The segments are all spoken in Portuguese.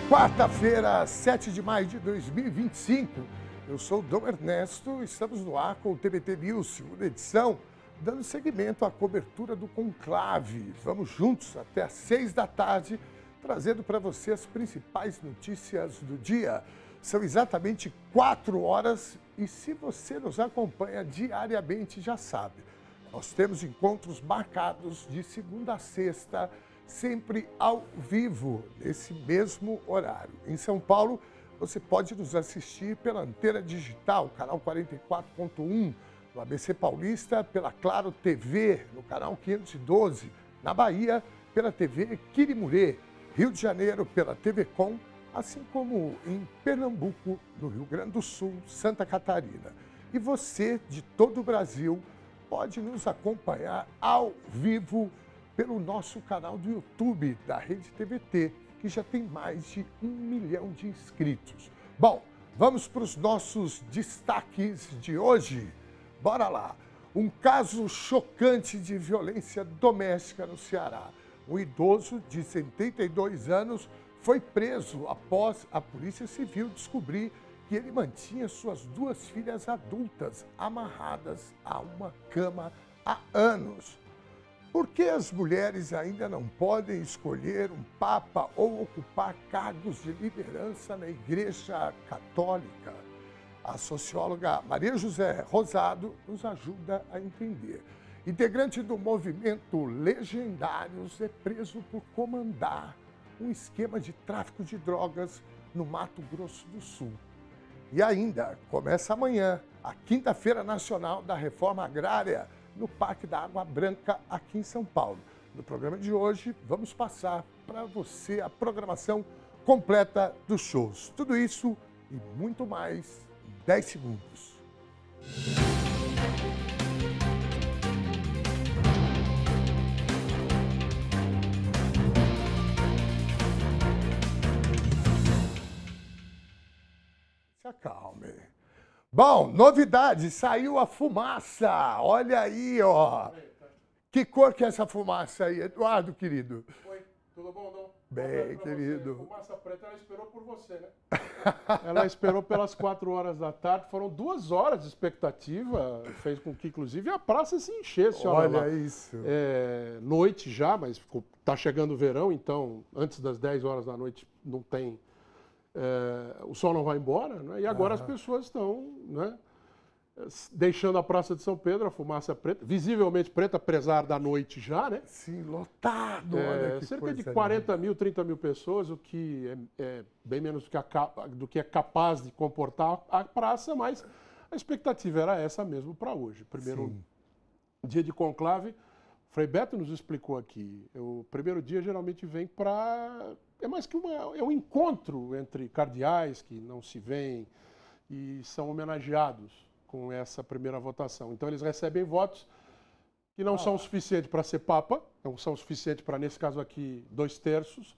Quarta-feira, 7 de maio de 2025. Eu sou o Dom Ernesto, estamos no ar com o TVT News, segunda edição, dando seguimento à cobertura do conclave. Vamos juntos até às 6 da tarde, trazendo para você as principais notícias do dia. São exatamente 4 horas e se você nos acompanha diariamente, já sabe, nós temos encontros marcados de segunda a sexta, sempre ao vivo, nesse mesmo horário. Em São Paulo, você pode nos assistir pela Antena Digital, canal 44.1, no ABC Paulista, pela Claro TV, no canal 512, na Bahia, pela TV Quirimurê, Rio de Janeiro, pela TV Com, assim como em Pernambuco, no Rio Grande do Sul, Santa Catarina. E você, de todo o Brasil, pode nos acompanhar ao vivo pelo nosso canal do YouTube da Rede TVT, que já tem mais de 1 milhão de inscritos. Bom, vamos para os nossos destaques de hoje. Bora lá! Um caso chocante de violência doméstica no Ceará. Um idoso de 72 anos foi preso após a Polícia Civil descobrir que ele mantinha suas 2 filhas adultas amarradas a uma cama há anos. Por que as mulheres ainda não podem escolher um papa ou ocupar cargos de liderança na Igreja Católica? A socióloga Maria José Rosado nos ajuda a entender. Integrante do movimento Legendários é preso por comandar um esquema de tráfico de drogas no Mato Grosso do Sul. E ainda começa amanhã a Quinta-feira Nacional da Reforma Agrária no Parque da Água Branca, aqui em São Paulo. No programa de hoje, vamos passar para você a programação completa dos shows. Tudo isso e muito mais em 10 segundos. Se acalme. Bom, novidade, saiu a fumaça. Olha aí, ó. Que cor que é essa fumaça aí, Eduardo, querido? Oi, tudo bom, Dom? Bem, querido. Você. Fumaça preta, ela esperou por você, né? Ela esperou pelas 4 horas da tarde, foram 2 horas de expectativa, fez com que, inclusive, a praça se enchesse. Olha isso. É, noite já, mas tá chegando o verão, então, antes das 10 horas da noite não tem... o sol não vai embora, né? E agora as pessoas estão, né, deixando a Praça de São Pedro, a fumaça preta, visivelmente preta, apesar da noite já, né? Sim, lotado. Olha que cerca de coisa 40 mil, 30 mil pessoas, o que é bem menos do que é capaz de comportar a praça, mas a expectativa era essa mesmo para hoje. Primeiro dia de conclave, Frei Beto nos explicou aqui, o primeiro dia geralmente vem para... É mais que um encontro entre cardeais que não se veem e são homenageados com essa primeira votação. Então eles recebem votos que não são o suficiente para ser papa, não são o suficiente para, nesse caso aqui, 2/3,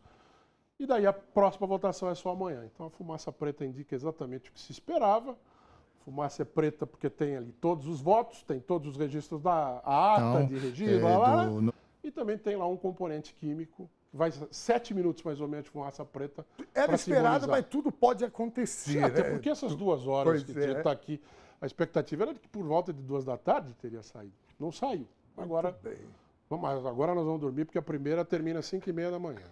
e daí a próxima votação é só amanhã. Então a fumaça preta indica exatamente o que se esperava. A fumaça é preta porque tem ali todos os votos, tem todos os registros da ata de registro, e também tem lá um componente químico. Vai 7 minutos mais ou menos de fumaça preta. Era esperado, mas tudo pode acontecer. Sim, até porque essas 2 horas que está aqui, a expectativa era de que por volta de 2 da tarde teria saído. Não saiu. Agora nós vamos dormir porque a primeira termina às 5h30 da manhã.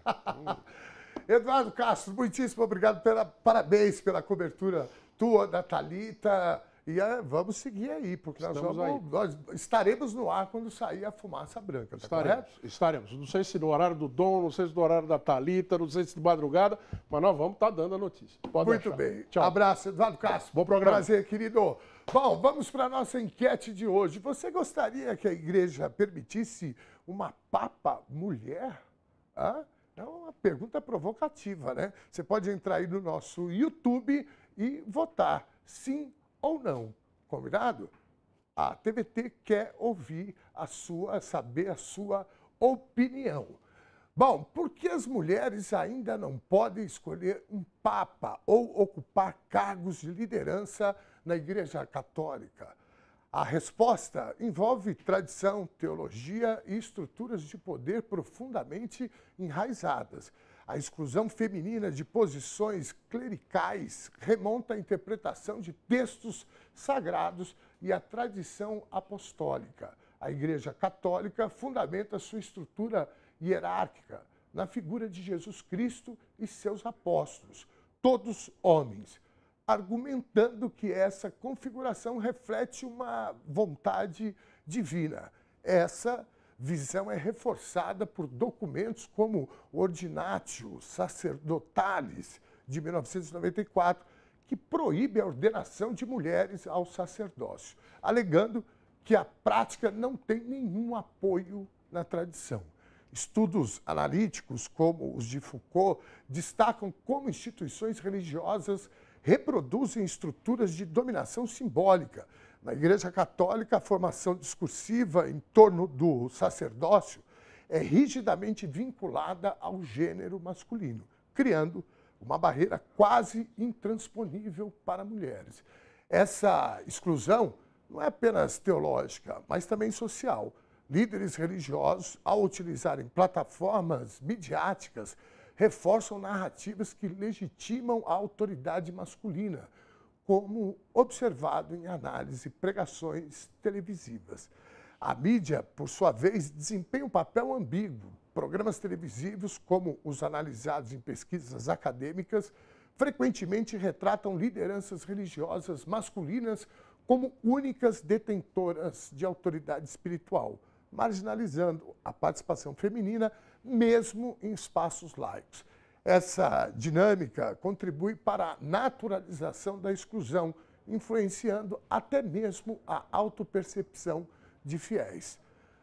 Eduardo Castro, muitíssimo obrigado, parabéns pela cobertura tua, da Thalita. E vamos seguir aí, porque nós estaremos no ar quando sair a fumaça branca, tá correto? Estaremos. Não sei se no horário do Dom, não sei se no horário da Thalita, não sei se de madrugada, mas nós vamos estar dando a notícia. Pode Muito deixar. bem. Tchau. Abraço, Eduardo Castro. Bom programa. Prazer, querido. Bom, vamos para a nossa enquete de hoje. Você gostaria que a igreja permitisse uma papa mulher? É uma pergunta provocativa, né? Você pode entrar aí no nosso YouTube e votar sim ou não, combinado? A TVT quer saber a sua opinião. Bom, por que as mulheres ainda não podem escolher um papa ou ocupar cargos de liderança na Igreja Católica? A resposta envolve tradição, teologia e estruturas de poder profundamente enraizadas. A exclusão feminina de posições clericais remonta à interpretação de textos sagrados e à tradição apostólica. A Igreja Católica fundamenta sua estrutura hierárquica na figura de Jesus Cristo e seus apóstolos, todos homens, argumentando que essa configuração reflete uma vontade divina. Essa visão é reforçada por documentos como o Ordinatio Sacerdotalis, de 1994, que proíbe a ordenação de mulheres ao sacerdócio, alegando que a prática não tem nenhum apoio na tradição. Estudos analíticos, como os de Foucault, destacam como instituições religiosas reproduzem estruturas de dominação simbólica. Na Igreja Católica, a formação discursiva em torno do sacerdócio é rigidamente vinculada ao gênero masculino, criando uma barreira quase intransponível para mulheres. Essa exclusão não é apenas teológica, mas também social. Líderes religiosos, ao utilizarem plataformas midiáticas, reforçam narrativas que legitimam a autoridade masculina, como observado em análise e pregações televisivas. A mídia, por sua vez, desempenha um papel ambíguo. Programas televisivos, como os analisados em pesquisas acadêmicas, frequentemente retratam lideranças religiosas masculinas como únicas detentoras de autoridade espiritual, marginalizando a participação feminina mesmo em espaços laicos. Essa dinâmica contribui para a naturalização da exclusão, influenciando até mesmo a autopercepção de fiéis.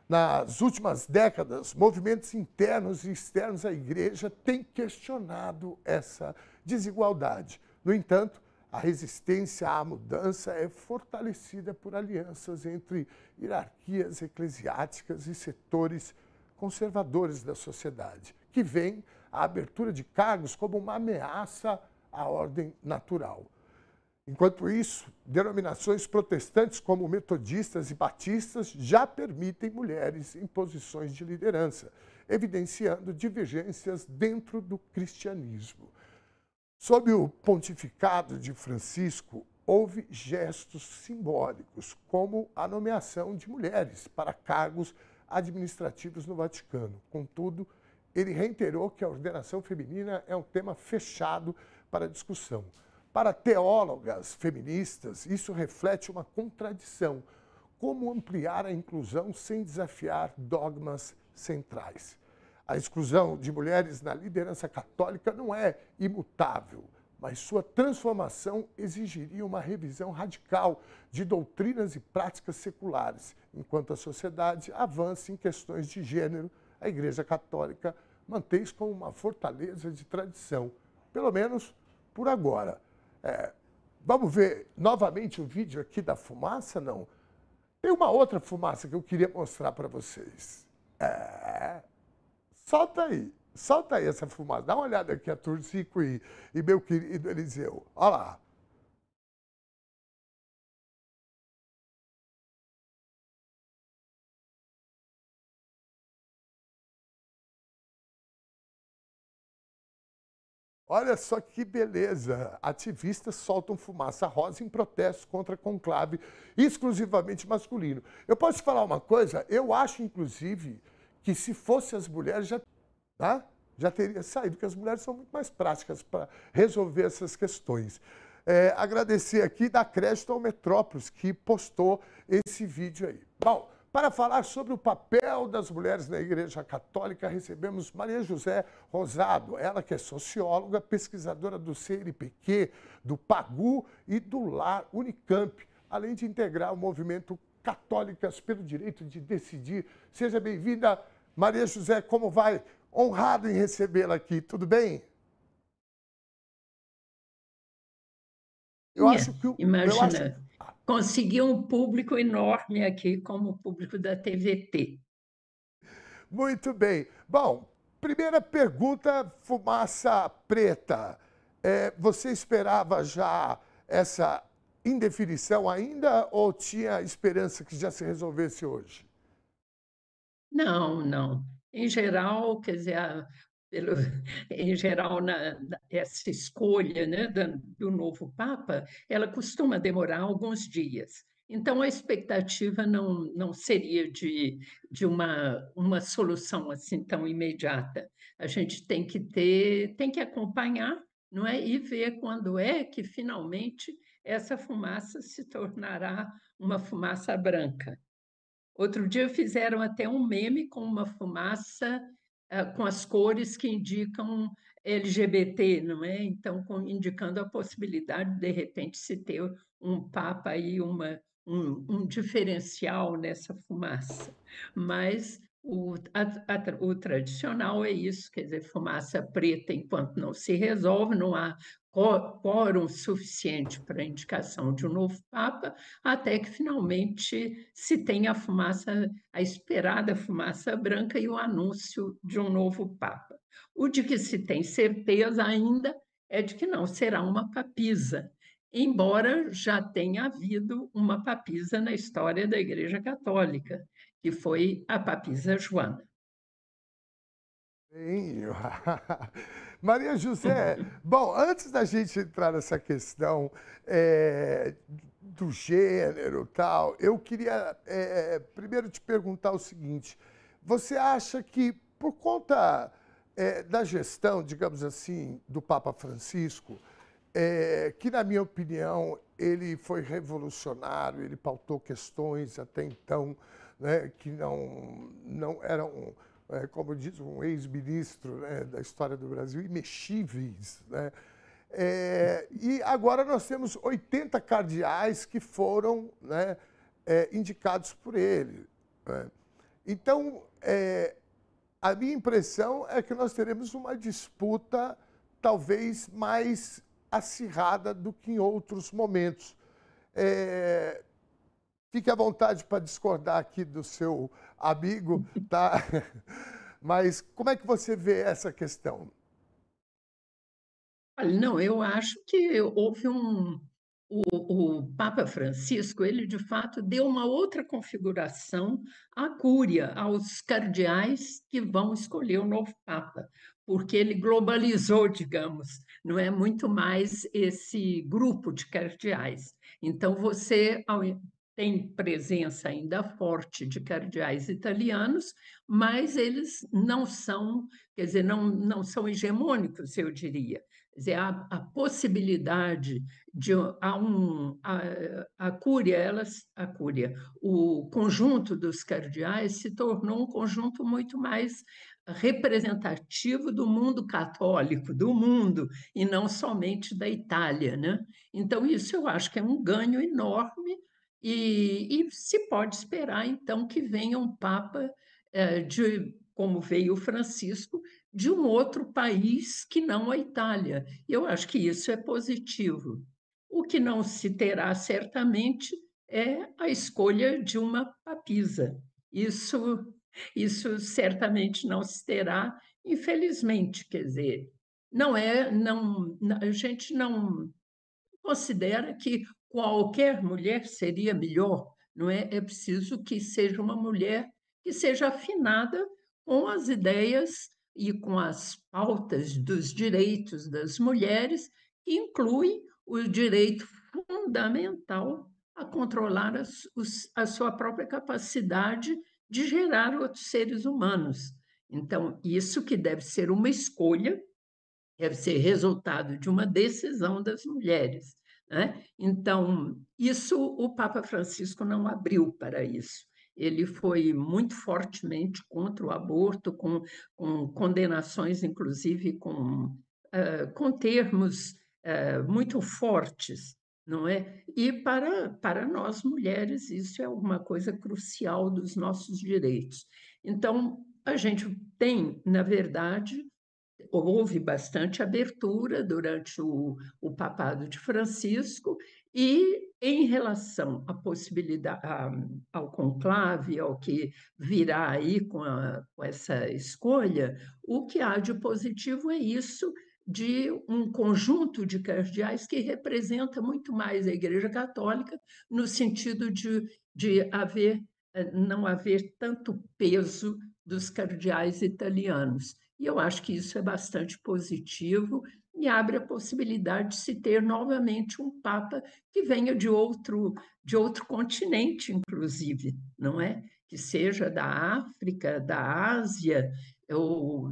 Nas últimas décadas, movimentos internos e externos à Igreja têm questionado essa desigualdade. No entanto, a resistência à mudança é fortalecida por alianças entre hierarquias eclesiásticas e setores conservadores da sociedade, que veem a abertura de cargos como uma ameaça à ordem natural. Enquanto isso, denominações protestantes como metodistas e batistas já permitem mulheres em posições de liderança, evidenciando divergências dentro do cristianismo. Sob o pontificado de Francisco, houve gestos simbólicos, como a nomeação de mulheres para cargos administrativos no Vaticano. Contudo, ele reiterou que a ordenação feminina é um tema fechado para discussão. Para teólogas feministas, isso reflete uma contradição. Como ampliar a inclusão sem desafiar dogmas centrais? A exclusão de mulheres na liderança católica não é imutável, mas sua transformação exigiria uma revisão radical de doutrinas e práticas seculares. Enquanto a sociedade avança em questões de gênero, a Igreja Católica mantém isso como uma fortaleza de tradição, pelo menos por agora. Vamos ver novamente o vídeo aqui da fumaça? Não. Tem uma outra fumaça que eu queria mostrar para vocês. Solta aí essa fumaça. Dá uma olhada aqui, a Turcico e meu querido Eliseu. Olha lá. Olha só que beleza! Ativistas soltam fumaça rosa em protesto contra conclave exclusivamente masculino. Eu posso te falar uma coisa? Eu acho, inclusive, que se fosse as mulheres, já teria saído, porque as mulheres são muito mais práticas para resolver essas questões. Agradecer aqui, dar crédito ao Metrópolis, que postou esse vídeo aí. Bom, para falar sobre o papel das mulheres na Igreja Católica, recebemos Maria José Rosado, ela que é socióloga, pesquisadora do CNPq, do PAGU e do LAR Unicamp, além de integrar o movimento Católicas pelo Direito de Decidir. Seja bem-vinda, Maria José, como vai? Honrado em recebê-la aqui, tudo bem? Eu acho que imagina, conseguir um público enorme aqui, como o público da TVT. Muito bem. Bom, primeira pergunta, fumaça preta. Você esperava já essa indefinição ainda ou tinha esperança que já se resolvesse hoje? Não, não. Em geral, quer dizer, em geral, essa escolha, né, do novo Papa, ela costuma demorar alguns dias. Então, a expectativa não seria de uma solução assim tão imediata. A gente tem que acompanhar, não é? E ver quando é que finalmente essa fumaça se tornará uma fumaça branca. Outro dia fizeram até um meme com uma fumaça com as cores que indicam LGBT, não é? Então, indicando a possibilidade, de repente, se ter um papa aí, um diferencial nessa fumaça. Mas o tradicional é isso, quer dizer, fumaça preta enquanto não se resolve, não há quórum suficiente para a indicação de um novo papa, até que finalmente se tenha a fumaça, a esperada fumaça branca e o anúncio de um novo papa. O de que se tem certeza ainda é de que não será uma papisa, embora já tenha havido uma papisa na história da Igreja Católica, que foi a papisa Joana. Bem, Maria José, bom, antes da gente entrar nessa questão do gênero e tal, eu queria primeiro te perguntar o seguinte: você acha que por conta da gestão, digamos assim, do Papa Francisco, que na minha opinião ele foi revolucionário, ele pautou questões até então, né, que não eram como diz um ex-ministro, né, da história do Brasil, imexíveis, né? E agora nós temos 80 cardeais que foram, né, indicados por ele, né? Então, a minha impressão é que nós teremos uma disputa talvez mais acirrada do que em outros momentos. Fique à vontade para discordar aqui do seu amigo, tá? Mas como é que você vê essa questão? Olha, não, eu acho que houve o Papa Francisco, ele de fato deu uma outra configuração à cúria, aos cardeais que vão escolher o novo Papa, porque ele globalizou, digamos, não é muito mais esse grupo de cardeais. Então, você tem presença ainda forte de cardeais italianos, mas eles não são, quer dizer, não são hegemônicos, eu diria. Quer dizer, a possibilidade de a cúria, o conjunto dos cardeais se tornou um conjunto muito mais representativo do mundo católico, do mundo, e não somente da Itália, né? Então, isso eu acho que é um ganho enorme e se pode esperar, então, que venha um Papa como veio o Francisco, de um outro país que não a Itália. Eu acho que isso é positivo. O que não se terá certamente é a escolha de uma papisa. Isso certamente não se terá, infelizmente, quer dizer, a gente não considera que qualquer mulher seria melhor, não é? É preciso que seja uma mulher que seja afinada com as ideias e com as pautas dos direitos das mulheres, que inclui o direito fundamental a controlar a sua própria capacidade de gerar outros seres humanos. Então, isso que deve ser uma escolha, deve ser resultado de uma decisão das mulheres, né? Então, isso o Papa Francisco não abriu para isso. Ele foi muito fortemente contra o aborto, com condenações, inclusive com termos muito fortes, não é? E para nós mulheres, isso é uma coisa crucial dos nossos direitos. Então, a gente tem, na verdade, houve bastante abertura durante o papado de Francisco e em relação à possibilidade ao conclave, ao que virá aí com essa escolha, o que há de positivo é isso de um conjunto de cardeais que representa muito mais a Igreja Católica no sentido de não haver tanto peso dos cardeais italianos. E eu acho que isso é bastante positivo e abre a possibilidade de se ter novamente um Papa que venha de outro continente, inclusive, não é? Que seja da África, da Ásia, ou,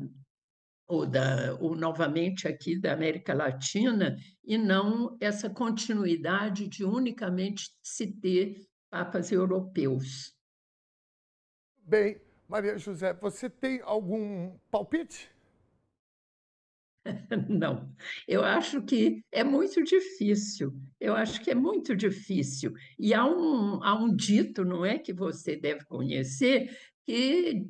ou novamente aqui da América Latina, e não essa continuidade de unicamente se ter papas europeus. Bem, Maria José, você tem algum palpite? Não, eu acho que é muito difícil. Eu acho que é muito difícil. E há um dito, não é, que você deve conhecer, que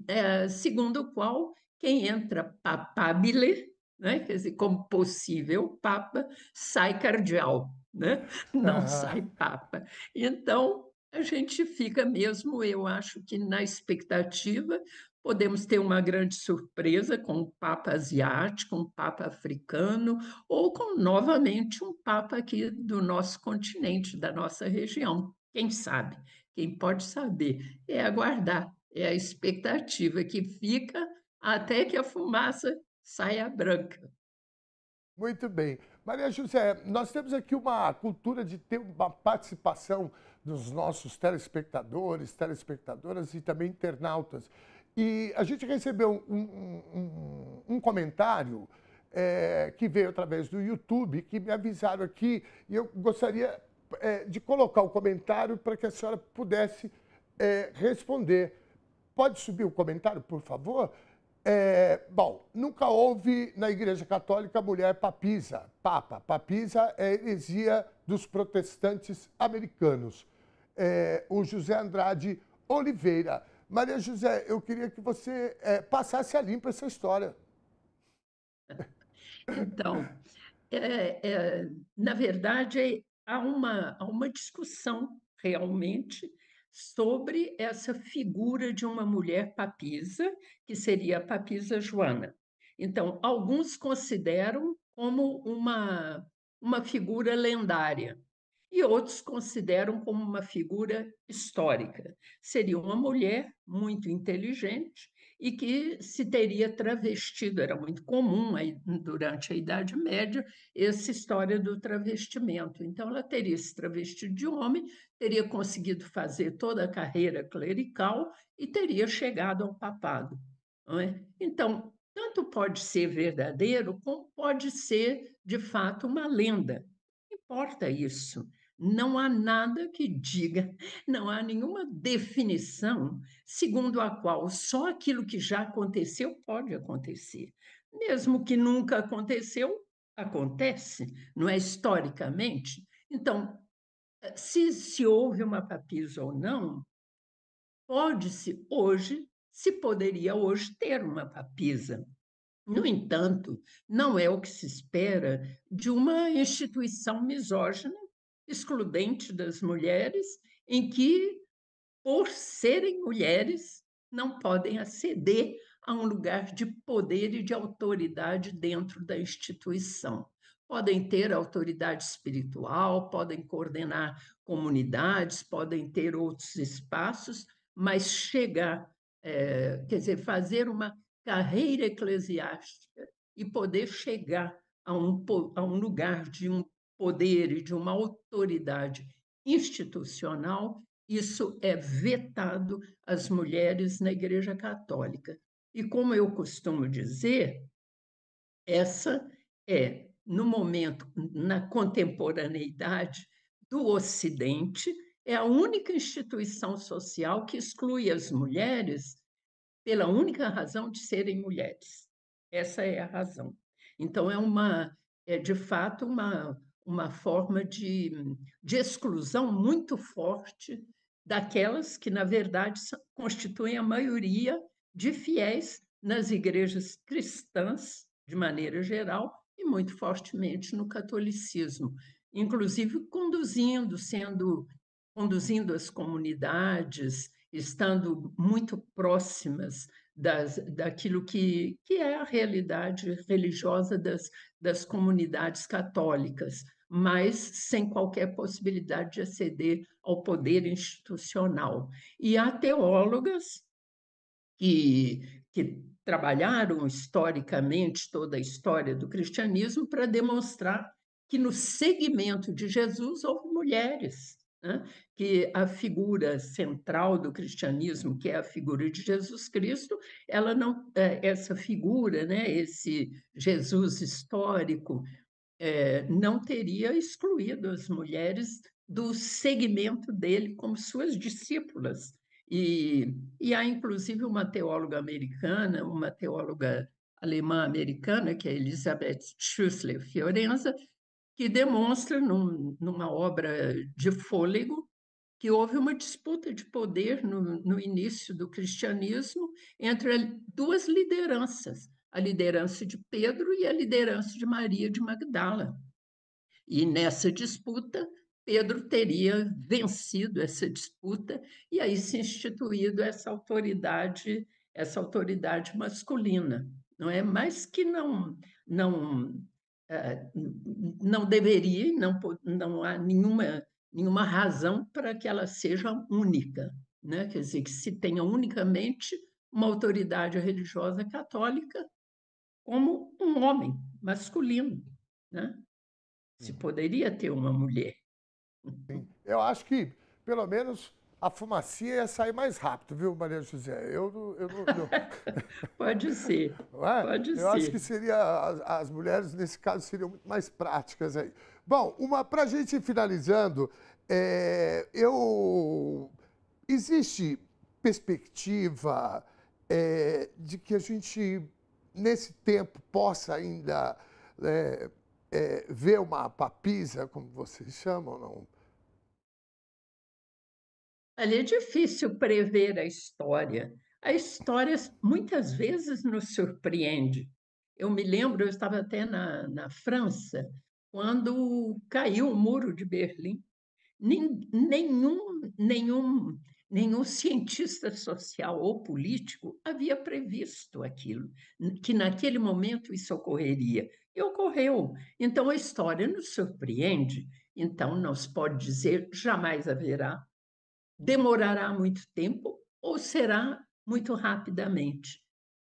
segundo o qual quem entra papabile, né, quer dizer, como possível papa, sai cardeal, né? Não Aham. sai papa. Então, a gente fica mesmo, eu acho que na expectativa. Podemos ter uma grande surpresa com um Papa asiático, um Papa africano, ou com novamente um Papa aqui do nosso continente, da nossa região. Quem sabe? Quem pode saber? É aguardar, é a expectativa que fica até que a fumaça saia branca. Muito bem. Maria José, nós temos aqui uma cultura de ter uma participação dos nossos telespectadores, telespectadoras e também internautas. E a gente recebeu um comentário que veio através do YouTube, que me avisaram aqui, e eu gostaria de colocar o comentário para que a senhora pudesse responder. Pode subir o comentário, por favor? Bom, nunca houve na Igreja Católica mulher papisa, papa. Papisa é a heresia dos protestantes americanos. O José Andrade Oliveira. Maria José, eu queria que você passasse a limpo essa história. Então, na verdade, há uma discussão realmente sobre essa figura de uma mulher papisa, que seria a papisa Joana. Então, alguns consideram como uma figura lendária, e outros consideram como uma figura histórica. Seria uma mulher muito inteligente e que se teria travestido, era muito comum aí, durante a Idade Média essa história do travestimento. Então, ela teria se travestido de homem, teria conseguido fazer toda a carreira clerical e teria chegado ao papado. Não é? Então, tanto pode ser verdadeiro, como pode ser, de fato, uma lenda. Não importa isso. Não há nada que diga, não há nenhuma definição segundo a qual só aquilo que já aconteceu pode acontecer. Mesmo que nunca aconteceu, acontece, não é historicamente? Então, se houve uma papisa ou não, pode-se hoje, se poderia hoje ter uma papisa. No entanto, não é o que se espera de uma instituição misógina, excludente das mulheres, em que, por serem mulheres, não podem aceder a um lugar de poder e de autoridade dentro da instituição. Podem ter autoridade espiritual, podem coordenar comunidades, podem ter outros espaços, mas chegar, quer dizer, fazer uma carreira eclesiástica e poder chegar a um lugar de um poder e de uma autoridade institucional, isso é vetado às mulheres na Igreja Católica. E como eu costumo dizer, essa no momento, na contemporaneidade do Ocidente, é a única instituição social que exclui as mulheres pela única razão de serem mulheres. Essa é a razão. Então, é de fato uma forma de exclusão muito forte daquelas que, na verdade, constituem a maioria de fiéis nas igrejas cristãs, de maneira geral, e muito fortemente no catolicismo, inclusive conduzindo as comunidades, estando muito próximas daquilo que é a realidade religiosa das comunidades católicas, mas sem qualquer possibilidade de aceder ao poder institucional. E há teólogas que trabalharam historicamente toda a história do cristianismo para demonstrar que no segmento de Jesus houve mulheres, né? Que a figura central do cristianismo, que é a figura de Jesus Cristo, ela não, essa figura, né, esse Jesus histórico, não teria excluído as mulheres do segmento dele como suas discípulas. E há, inclusive, uma teóloga americana, uma teóloga alemã-americana, que é Elisabeth Schussler-Fiorenza, que demonstra, numa obra de fôlego, que houve uma disputa de poder no início do cristianismo entre duas lideranças, a liderança de Pedro e a liderança de Maria de Magdala. E nessa disputa, Pedro teria vencido essa disputa e aí se instituído essa autoridade masculina, não é? Mas que não não deveria, não há nenhuma razão para que ela seja única, né? Quer dizer, que se tenha unicamente uma autoridade religiosa católica como um homem masculino, né? Se poderia ter uma mulher. Sim. Eu acho que, pelo menos, a fumacinha ia sair mais rápido, viu, Maria José? Pode ser, Não é? pode Eu acho ser. que seria, as mulheres, nesse caso, seriam muito mais práticas aí. Bom, para a gente ir finalizando, existe perspectiva de que a gente, nesse tempo, possa ainda ver uma papisa, como vocês chamam, não? Ali é difícil prever a história. A história muitas vezes nos surpreende. Eu me lembro, eu estava até na França, quando caiu o Muro de Berlim. Nenhum cientista social ou político havia previsto aquilo, que naquele momento isso ocorreria. E ocorreu. Então a história nos surpreende. Então não se pode dizer jamais haverá, demorará muito tempo ou será muito rapidamente.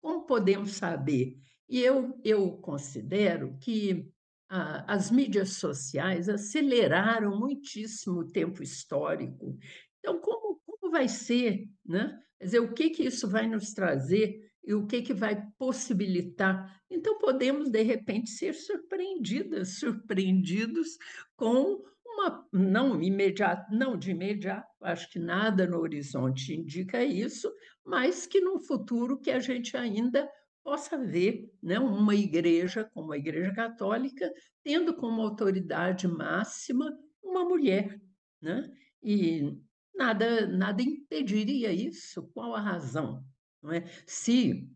Como podemos saber? E eu considero que as mídias sociais aceleraram muitíssimo o tempo histórico. Então, como vai ser, né? Quer dizer, o que isso vai nos trazer e o que vai possibilitar? Então, podemos, de repente, ser surpreendidos com não imediato, não de imediato, acho que nada no horizonte indica isso, mas que num futuro que a gente ainda possa ver, né, uma igreja, como a Igreja Católica, tendo como autoridade máxima uma mulher, né? E nada impediria isso. Qual a razão? Não é? Se,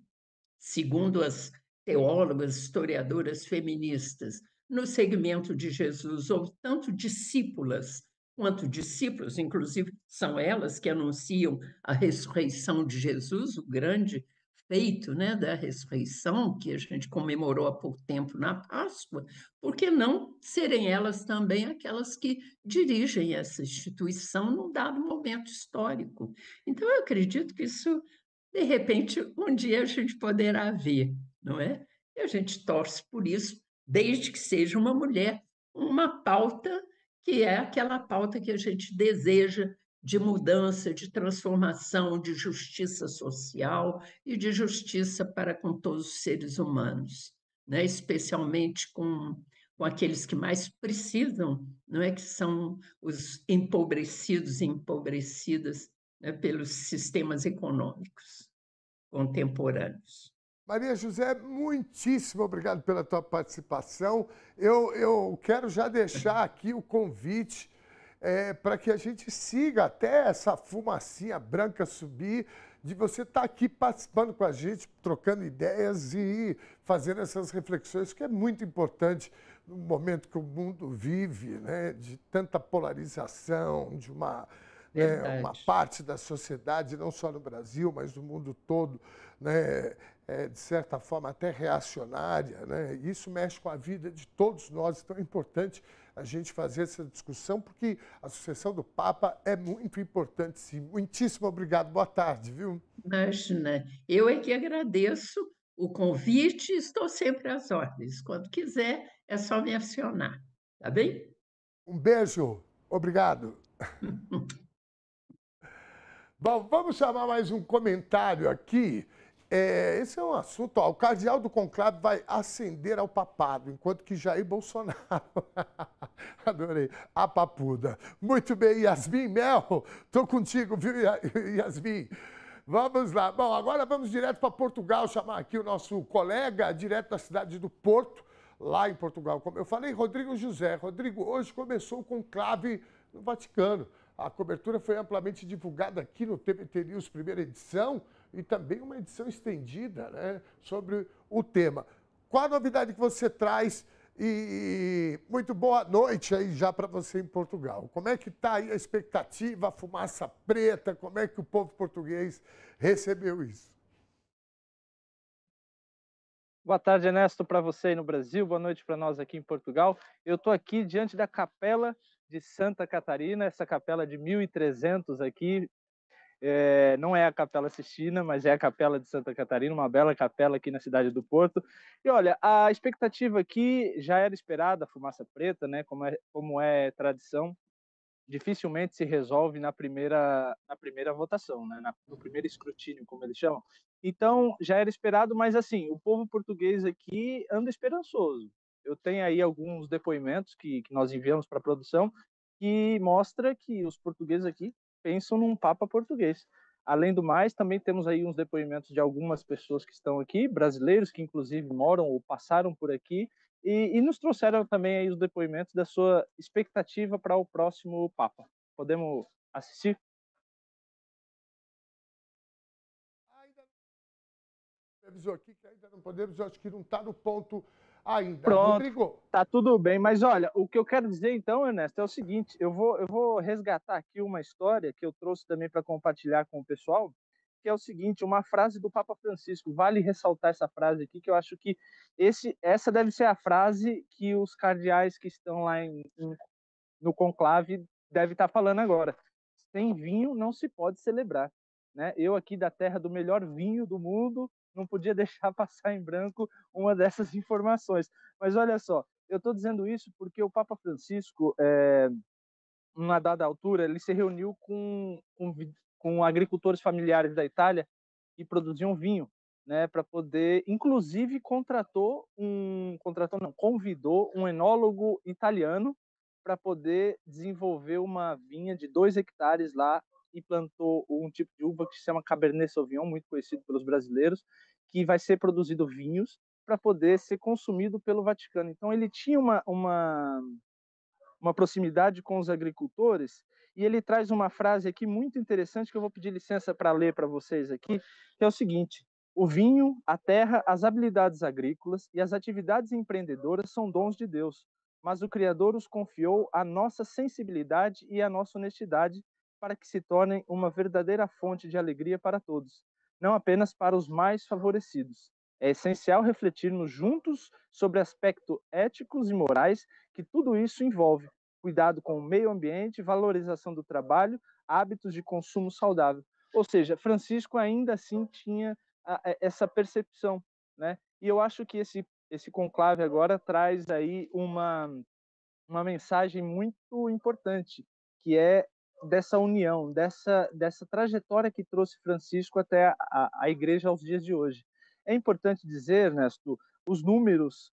segundo as teólogas, historiadoras feministas, no segmento de Jesus houve tanto discípulas quanto discípulos, inclusive são elas que anunciam a ressurreição de Jesus, o grande feito, né, da ressurreição, que a gente comemorou há pouco tempo na Páscoa, por que não serem elas também aquelas que dirigem essa instituição num dado momento histórico? Então, eu acredito que isso, de repente, um dia a gente poderá ver, não é? E a gente torce por isso, desde que seja uma mulher, uma pauta que é aquela pauta que a gente deseja de mudança, de transformação, de justiça social e de justiça para com todos os seres humanos, né? Especialmente com aqueles que mais precisam, não é? Que são os empobrecidos e empobrecidas, né? Pelos sistemas econômicos contemporâneos. Maria José, muitíssimo obrigado pela tua participação. Eu quero já deixar aqui o convite para que a gente siga até essa fumacinha branca subir, de você estar aqui participando com a gente, trocando ideias e fazendo essas reflexões, que é muito importante no momento que o mundo vive, né, de tanta polarização, né, uma verdade. parte da sociedade, não só no Brasil, mas no mundo todo, né, de certa forma até reacionária, né? Isso mexe com a vida de todos nós, então é importante a gente fazer essa discussão, porque a sucessão do Papa é muito importante, sim. Muitíssimo obrigado, boa tarde, viu? Imagina, eu é que agradeço o convite, estou sempre às ordens. Quando quiser, é só me acionar, tá bem? Um beijo, obrigado. Bom, vamos chamar mais um comentário aqui. Esse é um assunto, ó, o cardeal do conclave vai ascender ao papado, enquanto que Jair Bolsonaro, adorei, a papuda. Muito bem, Yasmin Mel, tô contigo, viu, Yasmin? Vamos lá. Bom, agora vamos direto para Portugal, chamar aqui o nosso colega, direto da cidade do Porto, lá em Portugal. Como eu falei, Rodrigo José. Rodrigo, hoje começou o conclave no Vaticano. A cobertura foi amplamente divulgada aqui no TBT News, primeira edição, e também uma edição estendida, né, sobre o tema. Qual a novidade que você traz? E muito boa noite aí já para você em Portugal. Como é que está aí a expectativa, a fumaça preta? Como é que o povo português recebeu isso? Boa tarde, Ernesto, para você aí no Brasil. Boa noite para nós aqui em Portugal. Eu estou aqui diante da Capela de Santa Catarina, essa capela de 1300 aqui. Não é a Capela Sistina, mas é a Capela de Santa Catarina, uma bela capela aqui na cidade do Porto. E olha, a expectativa aqui já era esperada, a fumaça preta, né, como é tradição, dificilmente se resolve na primeira votação, né? No primeiro escrutínio, como eles chamam. Então, já era esperado, mas assim, o povo português aqui anda esperançoso. Eu tenho aí alguns depoimentos que nós enviamos para a produção que mostra que os portugueses aqui pensam num papa português. Além do mais, também temos aí uns depoimentos de algumas pessoas que estão aqui, brasileiros que inclusive moram ou passaram por aqui, e nos trouxeram também aí os depoimentos da sua expectativa para o próximo Papa. Podemos assistir? Ainda não avisou aqui que ainda não podemos, eu acho que não está no ponto ainda. Pronto, Rodrigo, tá tudo bem. Mas olha, o que eu quero dizer então, Ernesto, é o seguinte: eu vou resgatar aqui uma história que eu trouxe também para compartilhar com o pessoal, que é o seguinte: uma frase do Papa Francisco. Vale ressaltar essa frase aqui, que eu acho que essa deve ser a frase que os cardeais que estão lá no conclave devem estar falando agora. Sem vinho não se pode celebrar, né? Eu aqui da terra do melhor vinho do mundo não podia deixar passar em branco uma dessas informações. Mas olha só, eu estou dizendo isso porque o Papa Francisco, numa dada altura, ele se reuniu com agricultores familiares da Itália que produziam vinho, né, para poder, inclusive convidou um enólogo italiano para poder desenvolver uma vinha de 2 hectares lá e plantou um tipo de uva que se chama Cabernet Sauvignon, muito conhecido pelos brasileiros, que vai ser produzido vinhos para poder ser consumido pelo Vaticano. Então ele tinha uma proximidade com os agricultores, e ele traz uma frase aqui muito interessante que eu vou pedir licença para ler para vocês aqui, que é o seguinte: o vinho, a terra, as habilidades agrícolas e as atividades empreendedoras são dons de Deus, mas o Criador os confiou à nossa sensibilidade e à nossa honestidade para que se tornem uma verdadeira fonte de alegria para todos, não apenas para os mais favorecidos. É essencial refletirmos juntos sobre aspectos éticos e morais que tudo isso envolve: cuidado com o meio ambiente, valorização do trabalho, hábitos de consumo saudável. Ou seja, Francisco ainda assim tinha essa percepção, né? E eu acho que esse conclave agora traz aí uma mensagem muito importante, que é dessa união, dessa trajetória que trouxe Francisco até a igreja aos dias de hoje. É importante dizer, Ernesto, os números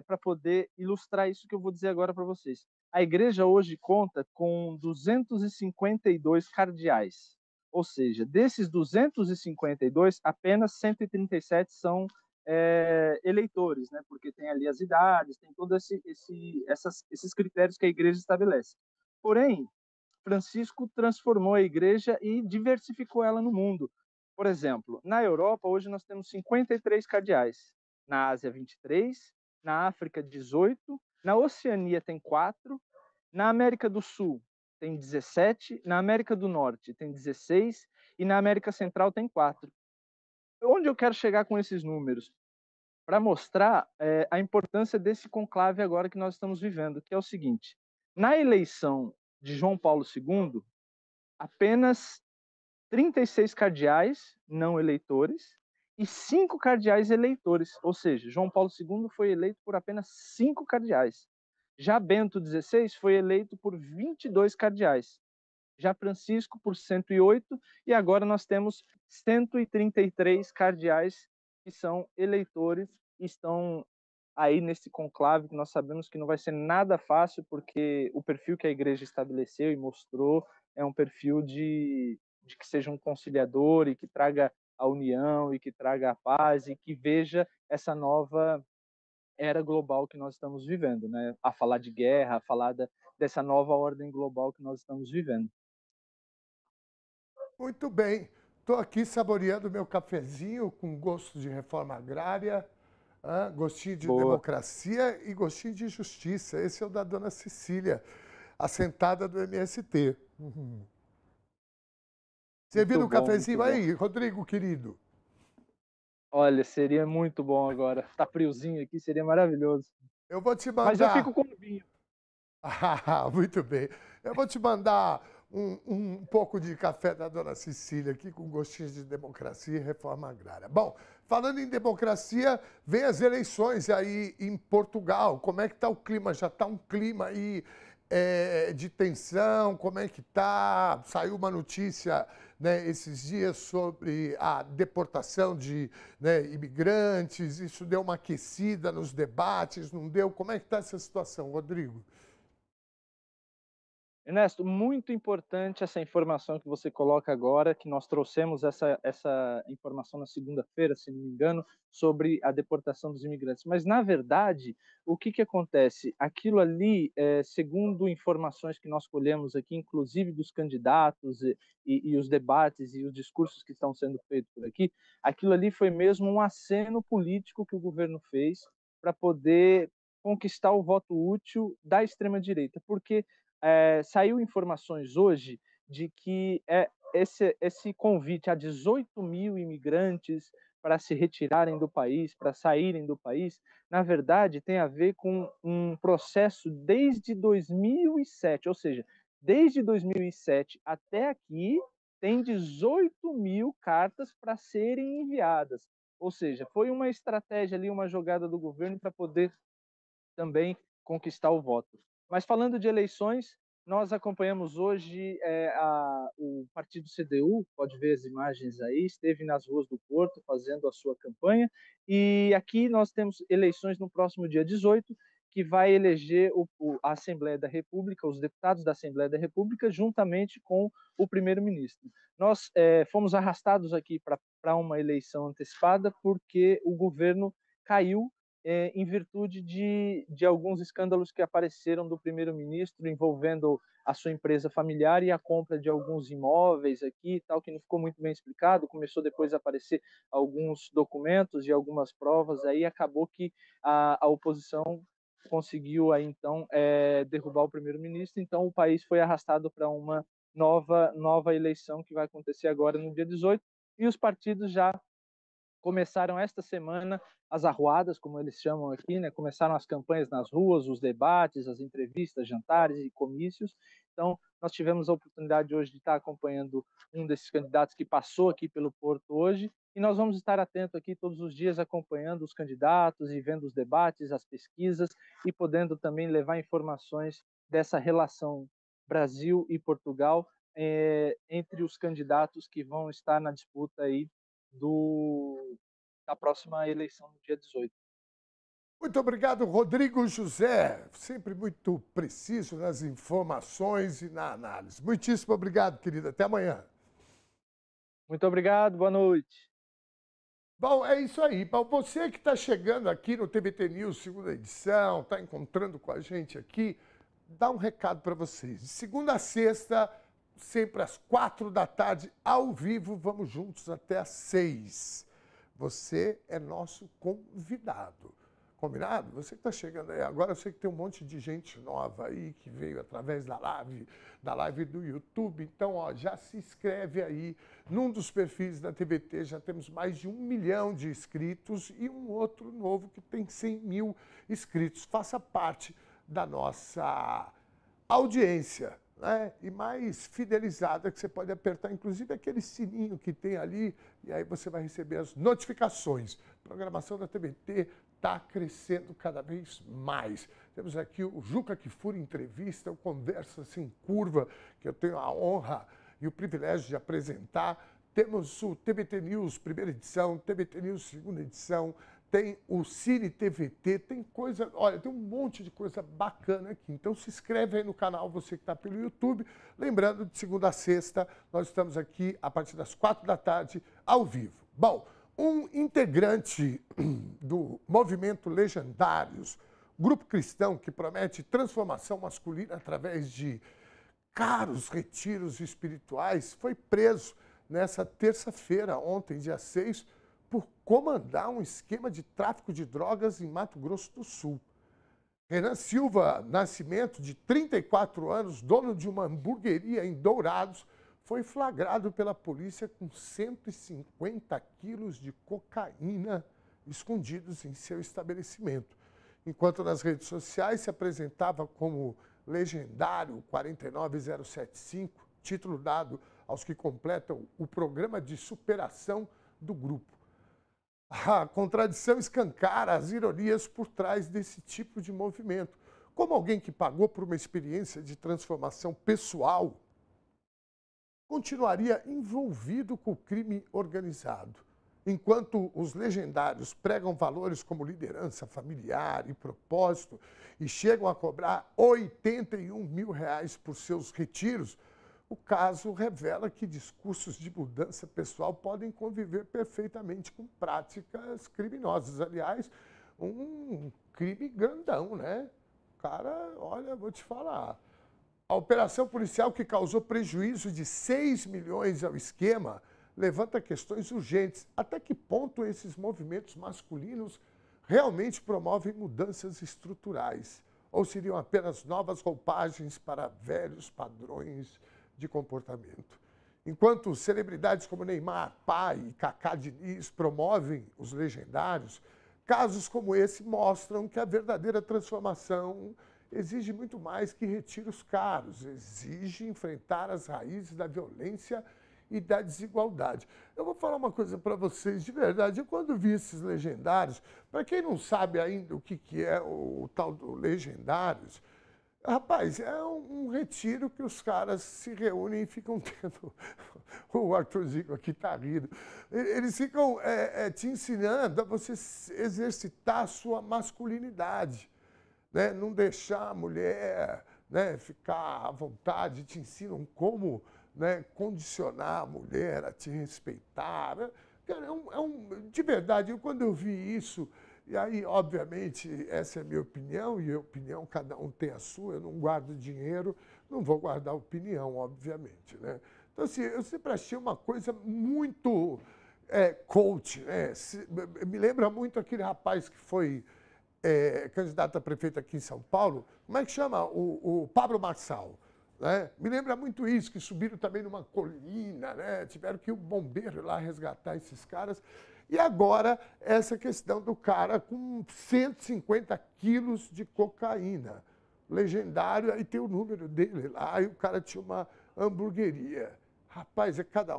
para poder ilustrar isso que eu vou dizer agora para vocês. A igreja hoje conta com 252 cardeais, ou seja, desses 252, apenas 137 são eleitores, né? Porque tem ali as idades, tem todos esses critérios que a igreja estabelece. Porém, Francisco transformou a igreja e diversificou ela no mundo. Por exemplo, na Europa, hoje nós temos 53 cardeais, na Ásia, 23, na África, 18, na Oceania tem 4, na América do Sul, tem 17, na América do Norte tem 16 e na América Central tem 4. Onde eu quero chegar com esses números? Para mostrar a importância desse conclave agora que nós estamos vivendo, que é o seguinte: na eleição de João Paulo II, apenas 36 cardeais não eleitores e 5 cardeais eleitores, ou seja, João Paulo II foi eleito por apenas 5 cardeais. Já Bento XVI foi eleito por 22 cardeais. Já Francisco por 108 e agora nós temos 133 cardeais que são eleitores e estão aí nesse conclave que nós sabemos que não vai ser nada fácil, porque o perfil que a igreja estabeleceu e mostrou é um perfil de que seja um conciliador e que traga a união e que traga a paz e que veja essa nova era global que nós estamos vivendo, né? A falar de guerra, a falar dessa nova ordem global que nós estamos vivendo. Muito bem. Estou aqui saboreando meu cafezinho com gosto de reforma agrária, gostinho de Boa. democracia e gostinho de justiça. Esse é o da dona Cecília, assentada do MST. Servindo o cafezinho aí, Rodrigo, querido. Olha, seria muito bom agora. Tá friozinho aqui, seria maravilhoso. Eu vou te mandar... Mas eu fico com o vinho. Muito bem. Eu vou te mandar um pouco de café da dona Cecília aqui com gostinhos de democracia e reforma agrária. Bom, falando em democracia, vem as eleições aí em Portugal. Como é que está o clima? Já está um clima aí de tensão? Como é que está? Saiu uma notícia, né, esses dias sobre a deportação de, né, imigrantes. Isso deu uma aquecida nos debates, não deu? Como é que está essa situação, Rodrigo? Ernesto, muito importante essa informação que você coloca agora, que nós trouxemos essa informação na segunda-feira, se não me engano, sobre a deportação dos imigrantes. Mas, na verdade, o que acontece? Aquilo ali, segundo informações que nós colhemos aqui, inclusive dos candidatos e os debates e os discursos que estão sendo feitos por aqui, aquilo ali foi mesmo um aceno político que o governo fez para poder conquistar o voto útil da extrema-direita, porque saiu informações hoje de que esse convite a 18 mil imigrantes para se retirarem do país, para saírem do país, na verdade tem a ver com um processo desde 2007, ou seja, desde 2007 até aqui tem 18 mil cartas para serem enviadas. Ou seja, foi uma estratégia ali, uma jogada do governo para poder também conquistar o voto. Mas falando de eleições, nós acompanhamos hoje o partido CDU, pode ver as imagens aí, esteve nas ruas do Porto fazendo a sua campanha, e aqui nós temos eleições no próximo dia 18, que vai eleger a Assembleia da República, os deputados da Assembleia da República, juntamente com o primeiro-ministro. Nós fomos arrastados aqui para uma eleição antecipada porque o governo caiu em virtude de alguns escândalos que apareceram do primeiro-ministro envolvendo a sua empresa familiar e a compra de alguns imóveis aqui e tal, que não ficou muito bem explicado. Começou depois a aparecer alguns documentos e algumas provas, aí acabou que a oposição conseguiu aí então derrubar o primeiro-ministro, então o país foi arrastado para uma nova eleição que vai acontecer agora no dia 18, e os partidos já começaram esta semana as arruadas, como eles chamam aqui, né? Começaram as campanhas nas ruas, os debates, as entrevistas, jantares e comícios. Então, nós tivemos a oportunidade hoje de estar acompanhando um desses candidatos que passou aqui pelo Porto hoje, e nós vamos estar atentos aqui todos os dias acompanhando os candidatos e vendo os debates, as pesquisas e podendo também levar informações dessa relação Brasil e Portugal entre os candidatos que vão estar na disputa aí da próxima eleição no dia 18. Muito obrigado, Rodrigo José. Sempre muito preciso nas informações e na análise. Muitíssimo obrigado, querido. Até amanhã. Muito obrigado, boa noite. Bom, é isso aí. Para você que está chegando aqui no TBT News, segunda edição, está encontrando com a gente aqui, dá um recado para vocês. De segunda a sexta, sempre às 4 da tarde, ao vivo, vamos juntos até às 6. Você é nosso convidado. Combinado? Você que está chegando aí agora, eu sei que tem um monte de gente nova aí que veio através da live do YouTube. Então, ó, já se inscreve aí num dos perfis da TVT. Já temos mais de 1 milhão de inscritos e um outro novo que tem 100 mil inscritos. Faça parte da nossa audiência, né? E mais fidelizada, que você pode apertar, inclusive, aquele sininho que tem ali, e aí você vai receber as notificações. A programação da TVT está crescendo cada vez mais. Temos aqui o Juca Kfouri Entrevista, o Conversa Sem Curva, que eu tenho a honra e o privilégio de apresentar. Temos o TVT News, primeira edição, TVT News, segunda edição, tem o Cine TVT, tem coisa, olha, tem um monte de coisa bacana aqui. Então se inscreve aí no canal, você que está pelo YouTube. Lembrando, de segunda a sexta, nós estamos aqui a partir das 4 da tarde, ao vivo. Bom, um integrante do movimento Legendários, grupo cristão que promete transformação masculina através de caros retiros espirituais, foi preso nessa terça-feira, ontem, dia 6, por comandar um esquema de tráfico de drogas em Mato Grosso do Sul. Renan Silva Nascimento, de 34 anos, dono de uma hamburgueria em Dourados, foi flagrado pela polícia com 150 quilos de cocaína escondidos em seu estabelecimento. Enquanto nas redes sociais se apresentava como Legendário 49075, título dado aos que completam o programa de superação do grupo. A contradição escancara as ironias por trás desse tipo de movimento. Como alguém que pagou por uma experiência de transformação pessoal continuaria envolvido com o crime organizado, enquanto os legendários pregam valores como liderança familiar e propósito e chegam a cobrar R$81 mil por seus retiros. O caso revela que discursos de mudança pessoal podem conviver perfeitamente com práticas criminosas. Aliás, um crime grandão, né? Cara, olha, vou te falar. A operação policial que causou prejuízo de 6 milhões ao esquema levanta questões urgentes. Até que ponto esses movimentos masculinos realmente promovem mudanças estruturais? Ou seriam apenas novas roupagens para velhos padrões de comportamento? Enquanto celebridades como Neymar, Pai e Kaká Diniz promovem os legendários, casos como esse mostram que a verdadeira transformação exige muito mais que retiros caros, exige enfrentar as raízes da violência e da desigualdade. Eu vou falar uma coisa para vocês, de verdade, eu quando vi esses legendários, para quem não sabe ainda o que é o tal do legendários, rapaz, é um retiro que os caras se reúnem e ficam tendo... O Arthurzinho aqui está rindo. Eles ficam te ensinando a você exercitar a sua masculinidade, né? Não deixar a mulher, né, ficar à vontade, te ensinam como, né, condicionar a mulher a te respeitar. Né? Cara, de verdade, quando eu vi isso... E aí, obviamente, essa é a minha opinião, e a opinião, cada um tem a sua, eu não guardo dinheiro, não vou guardar opinião, obviamente, né? Então, assim, eu sempre achei uma coisa muito coach, né? Me lembra muito aquele rapaz que foi candidato a prefeito aqui em São Paulo, como é que chama? O Pablo Marçal. Né? Me lembra muito isso, que subiram também numa colina, né? Tiveram que ir o bombeiro lá resgatar esses caras. E agora, essa questão do cara com 150 quilos de cocaína. Legendário, aí tem o número dele lá, aí o cara tinha uma hamburgueria. Rapaz, é cada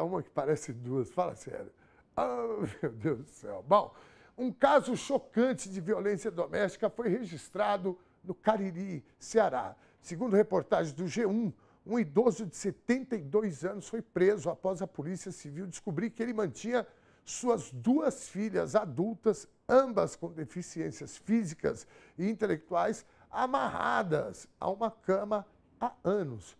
uma que parece duas, fala sério. Oh, meu Deus do céu. Bom, um caso chocante de violência doméstica foi registrado no Cariri, Ceará. Segundo reportagem do G1, um idoso de 72 anos foi preso após a Polícia Civil descobrir que ele mantinha suas 2 filhas adultas, ambas com deficiências físicas e intelectuais, amarradas a uma cama há anos.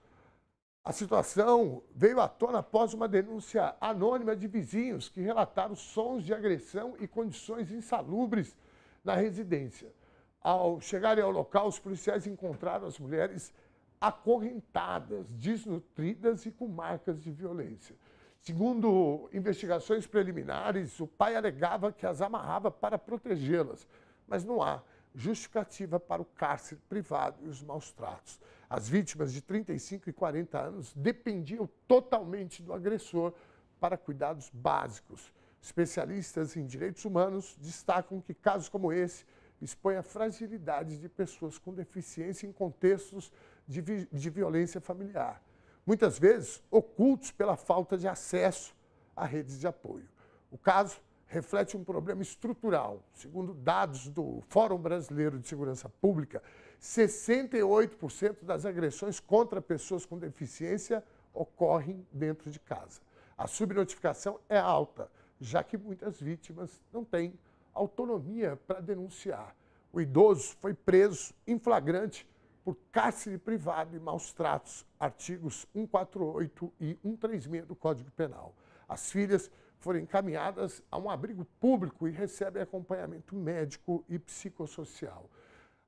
A situação veio à tona após uma denúncia anônima de vizinhos que relataram sons de agressão e condições insalubres na residência. Ao chegarem ao local, os policiais encontraram as mulheres acorrentadas, desnutridas e com marcas de violência. Segundo investigações preliminares, o pai alegava que as amarrava para protegê-las, mas não há justificativa para o cárcere privado e os maus tratos. As vítimas de 35 e 40 anos dependiam totalmente do agressor para cuidados básicos. Especialistas em direitos humanos destacam que casos como esse expõem a fragilidade de pessoas com deficiência em contextos de violência familiar, muitas vezes ocultos pela falta de acesso a redes de apoio. O caso reflete um problema estrutural. Segundo dados do Fórum Brasileiro de Segurança Pública, 68% das agressões contra pessoas com deficiência ocorrem dentro de casa. A subnotificação é alta, já que muitas vítimas não têm autonomia para denunciar. O idoso foi preso em flagrante por cárcere privado e maus tratos, artigos 148 e 136 do Código Penal. As filhas foram encaminhadas a um abrigo público e recebem acompanhamento médico e psicossocial.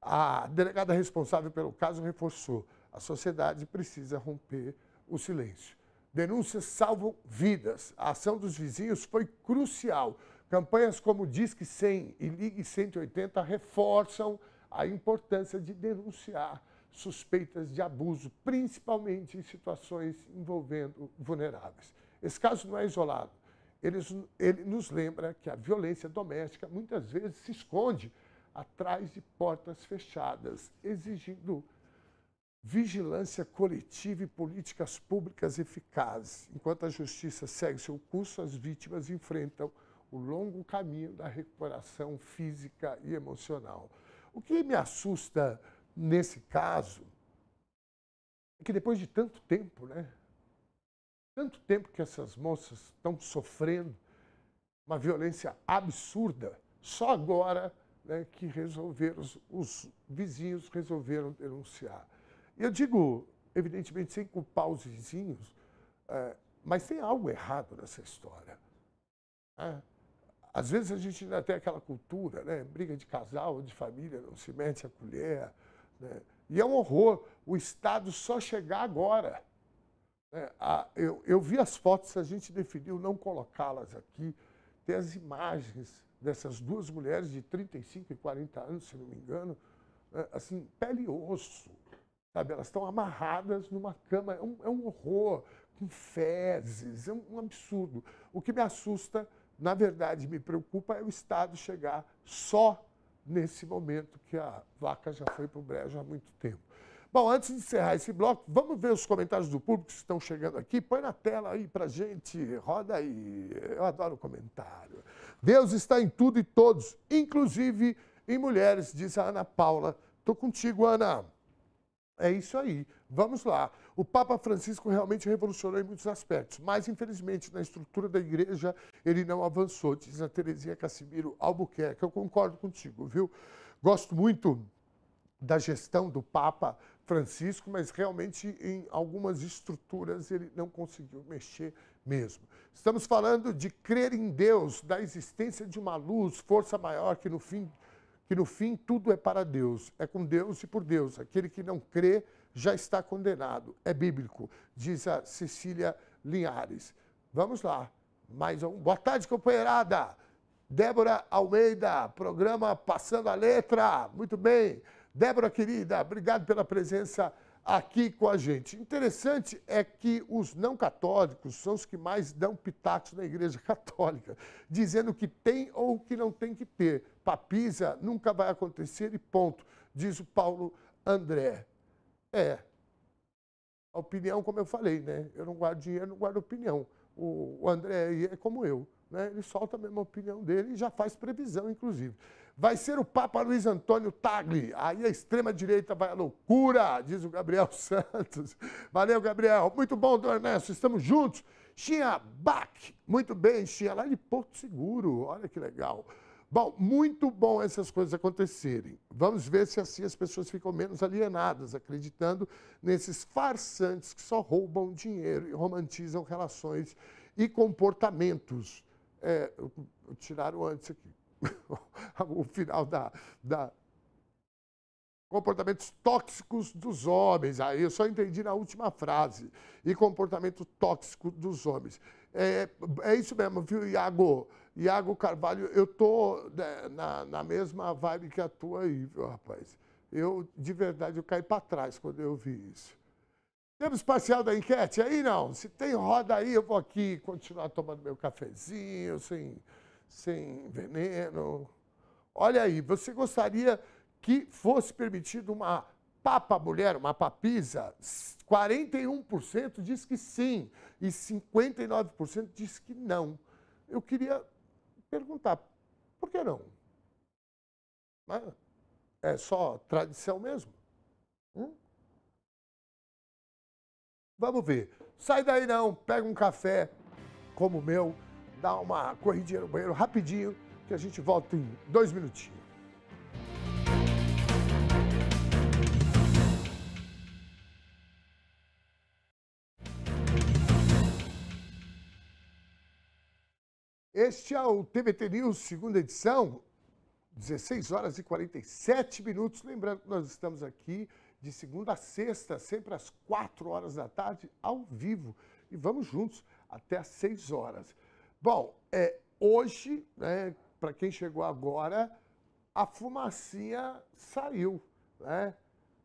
A delegada responsável pelo caso reforçou: a sociedade precisa romper o silêncio. Denúncias salvam vidas. A ação dos vizinhos foi crucial. Campanhas como Disque 100 e Ligue 180 reforçam a importância de denunciar suspeitas de abuso, principalmente em situações envolvendo vulneráveis. Esse caso não é isolado. Ele nos lembra que a violência doméstica muitas vezes se esconde atrás de portas fechadas, exigindo vigilância coletiva e políticas públicas eficazes. Enquanto a justiça segue seu curso, as vítimas enfrentam o longo caminho da recuperação física e emocional. O que me assusta nesse caso é que depois de tanto tempo, tanto tempo que essas moças estão sofrendo uma violência absurda, só agora que os vizinhos resolveram denunciar. E eu digo, evidentemente, sem culpar os vizinhos, mas tem algo errado nessa história. Às vezes a gente ainda tem aquela cultura, briga de casal, de família, não se mete a colher. E é um horror o Estado só chegar agora. Eu vi as fotos, a gente definiu não colocá-las aqui. Tem as imagens dessas duas mulheres de 35 e 40 anos, se não me engano, assim, pele e osso. Sabe? Elas estão amarradas numa cama, é um horror, com fezes, é um absurdo. O que me assusta, na verdade, me preocupa, é o Estado chegar só nesse momento que a vaca já foi para o brejo há muito tempo. Bom, antes de encerrar esse bloco, vamos ver os comentários do público que estão chegando aqui. Põe na tela aí pra gente, roda aí. Eu adoro comentário. Deus está em tudo e todos, inclusive em mulheres, diz a Ana Paula. Tô contigo, Ana. É isso aí. Vamos lá. O Papa Francisco realmente revolucionou em muitos aspectos, mas, infelizmente, na estrutura da igreja, ele não avançou, diz a Terezinha Cassimiro Albuquerque. Eu concordo contigo, viu? Gosto muito da gestão do Papa Francisco, mas realmente em algumas estruturas ele não conseguiu mexer mesmo. Estamos falando de crer em Deus, da existência de uma luz, força maior que no fim tudo é para Deus, é com Deus e por Deus. Aquele que não crê já está condenado. É bíblico, diz a Cecília Linhares. Vamos lá. Mais um. Boa tarde, companheirada. Débora Almeida, programa Passando a Letra. Muito bem. Débora, querida, obrigado pela presença aqui com a gente. Interessante é que os não católicos são os que mais dão pitacos na Igreja Católica, dizendo que tem ou que não tem que ter. Papisa nunca vai acontecer e ponto, diz o Paulo André. A opinião, como eu falei, eu não guardo dinheiro, não guardo opinião. O André é como eu, ele solta a mesma opinião dele e já faz previsão, inclusive. Vai ser o Papa Luiz Antônio Tagle. Aí a extrema-direita vai à loucura, diz o Gabriel Santos. Valeu, Gabriel. Muito bom, Dom Ernesto. Estamos juntos. Xinha Bach. Muito bem, Xinha, lá de Porto Seguro. Olha que legal. Bom, muito bom essas coisas acontecerem. Vamos ver se assim as pessoas ficam menos alienadas, acreditando nesses farsantes que só roubam dinheiro e romantizam relações e comportamentos. Tiraram antes aqui. O final da comportamentos tóxicos dos homens. Aí eu só entendi na última frase. E comportamento tóxico dos homens. É isso mesmo, viu, Iago? Iago Carvalho, eu tô na mesma vibe que a tua aí, viu, rapaz? Eu, de verdade, eu caí para trás quando eu vi isso. Temos parcial da enquete aí, não? Se tem roda aí, eu vou aqui continuar tomando meu cafezinho, sem veneno. Olha aí, você gostaria que fosse permitido uma papa mulher, uma papisa? 41% diz que sim e 59% diz que não. Eu queria perguntar, por que não? É só tradição mesmo? Vamos ver. Sai daí não, pega um café como o meu, dá uma corridinha no banheiro rapidinho, que a gente volta em 2 minutinhos. Este é o TBT News, segunda edição, 16 horas e 47 minutos. Lembrando que nós estamos aqui de segunda a sexta, sempre às 4 horas da tarde, ao vivo. E vamos juntos até às 6 horas. Bom, hoje, né, para quem chegou agora, a fumacinha saiu, né?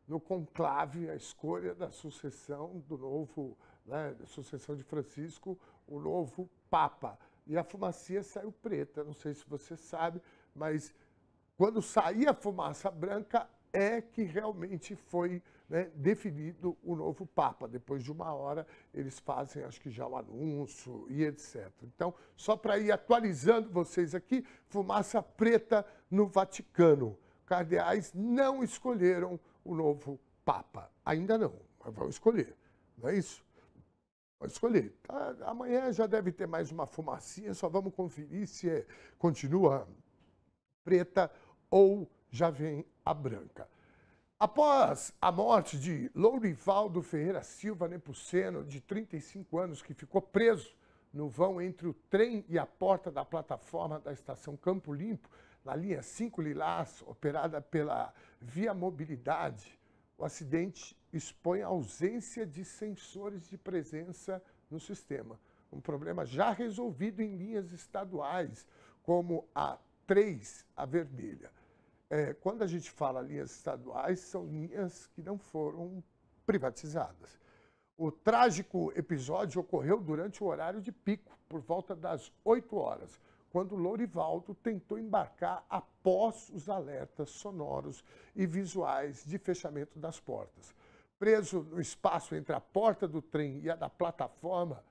No conclave, a escolha da sucessão do novo, né, da sucessão de Francisco, o novo Papa. E a fumacinha saiu preta, não sei se você sabe, mas quando saía a fumaça branca é que realmente foi, né, definido o novo Papa. Depois de 1 hora, eles fazem, acho que já o anúncio e etc. Então, só para ir atualizando vocês aqui, fumaça preta no Vaticano. Cardeais não escolheram o novo Papa. Ainda não, mas vão escolher, não é isso? Vão escolher. Amanhã já deve ter mais uma fumacinha, só vamos conferir se continua preta ou já vem a branca. Após a morte de Lourivaldo Ferreira Silva Nepomuceno, de 35 anos, que ficou preso no vão entre o trem e a porta da plataforma da estação Campo Limpo, na linha 5 Lilás, operada pela Via Mobilidade, o acidente expõe a ausência de sensores de presença no sistema. Um problema já resolvido em linhas estaduais, como a 3, a vermelha. Quando a gente fala linhas estaduais, são linhas que não foram privatizadas. O trágico episódio ocorreu durante o horário de pico, por volta das 8 horas, quando Lourivaldo tentou embarcar após os alertas sonoros e visuais de fechamento das portas. Preso no espaço entre a porta do trem e a da plataforma,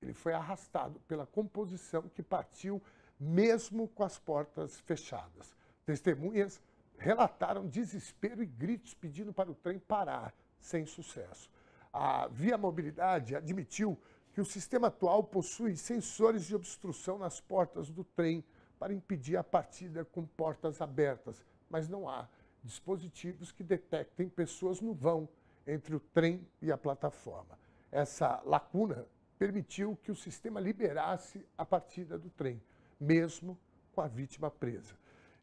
ele foi arrastado pela composição que partiu mesmo com as portas fechadas. Testemunhas relataram desespero e gritos pedindo para o trem parar, sem sucesso. A Via Mobilidade admitiu que o sistema atual possui sensores de obstrução nas portas do trem para impedir a partida com portas abertas, mas não há dispositivos que detectem pessoas no vão entre o trem e a plataforma. Essa lacuna permitiu que o sistema liberasse a partida do trem, mesmo com a vítima presa.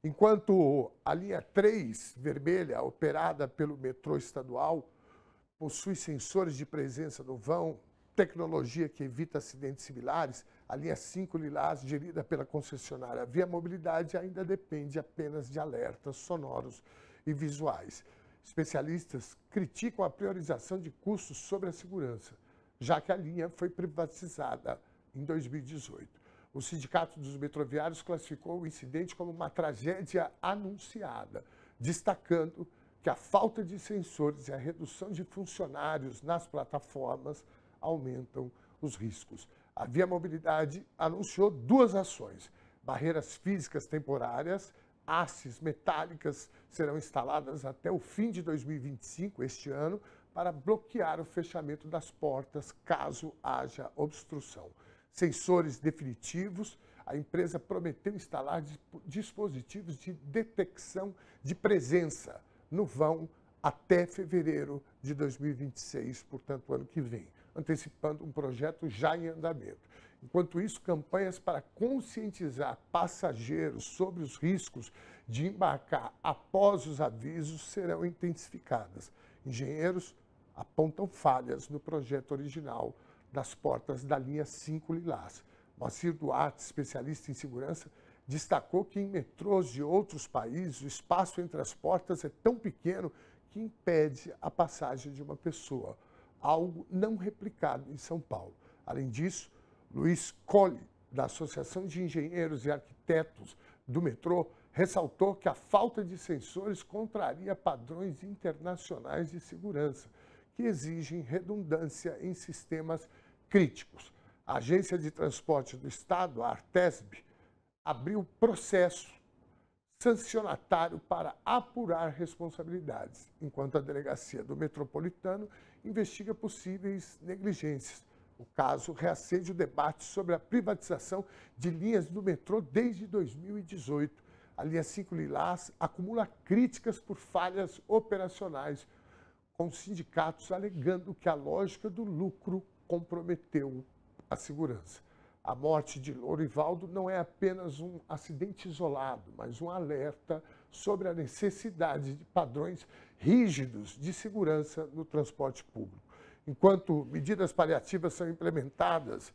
Enquanto a linha 3, vermelha, operada pelo metrô estadual, possui sensores de presença no vão, tecnologia que evita acidentes similares, a linha 5 Lilás, gerida pela concessionária Via Mobilidade, ainda depende apenas de alertas sonoros e visuais. Especialistas criticam a priorização de custos sobre a segurança, já que a linha foi privatizada em 2018. O Sindicato dos Metroviários classificou o incidente como uma tragédia anunciada, destacando que a falta de sensores e a redução de funcionários nas plataformas aumentam os riscos. A Via Mobilidade anunciou 2 ações. Barreiras físicas temporárias, hastes metálicas serão instaladas até o fim de 2025, este ano, para bloquear o fechamento das portas caso haja obstrução. Sensores definitivos, a empresa prometeu instalar dispositivos de detecção de presença no vão até fevereiro de 2026, portanto, ano que vem, antecipando um projeto já em andamento. Enquanto isso, campanhas para conscientizar passageiros sobre os riscos de embarcar após os avisos serão intensificadas. Engenheiros apontam falhas no projeto original das portas da linha 5 Lilás. Moacir Duarte, especialista em segurança, destacou que em metrôs de outros países, o espaço entre as portas é tão pequeno que impede a passagem de uma pessoa, algo não replicado em São Paulo. Além disso, Luiz Colli, da Associação de Engenheiros e Arquitetos do Metrô, ressaltou que a falta de sensores contraria padrões internacionais de segurança, que exigem redundância em sistemas críticos. A Agência de Transporte do Estado, a Artesb, abriu processo sancionatário para apurar responsabilidades, enquanto a Delegacia do Metropolitano investiga possíveis negligências. O caso reacende o debate sobre a privatização de linhas do metrô desde 2018. A linha 5 Lilás acumula críticas por falhas operacionais, com sindicatos alegando que a lógica do lucro comprometeu a segurança. A morte de Lorivaldo não é apenas um acidente isolado, mas um alerta sobre a necessidade de padrões rígidos de segurança no transporte público. Enquanto medidas paliativas são implementadas,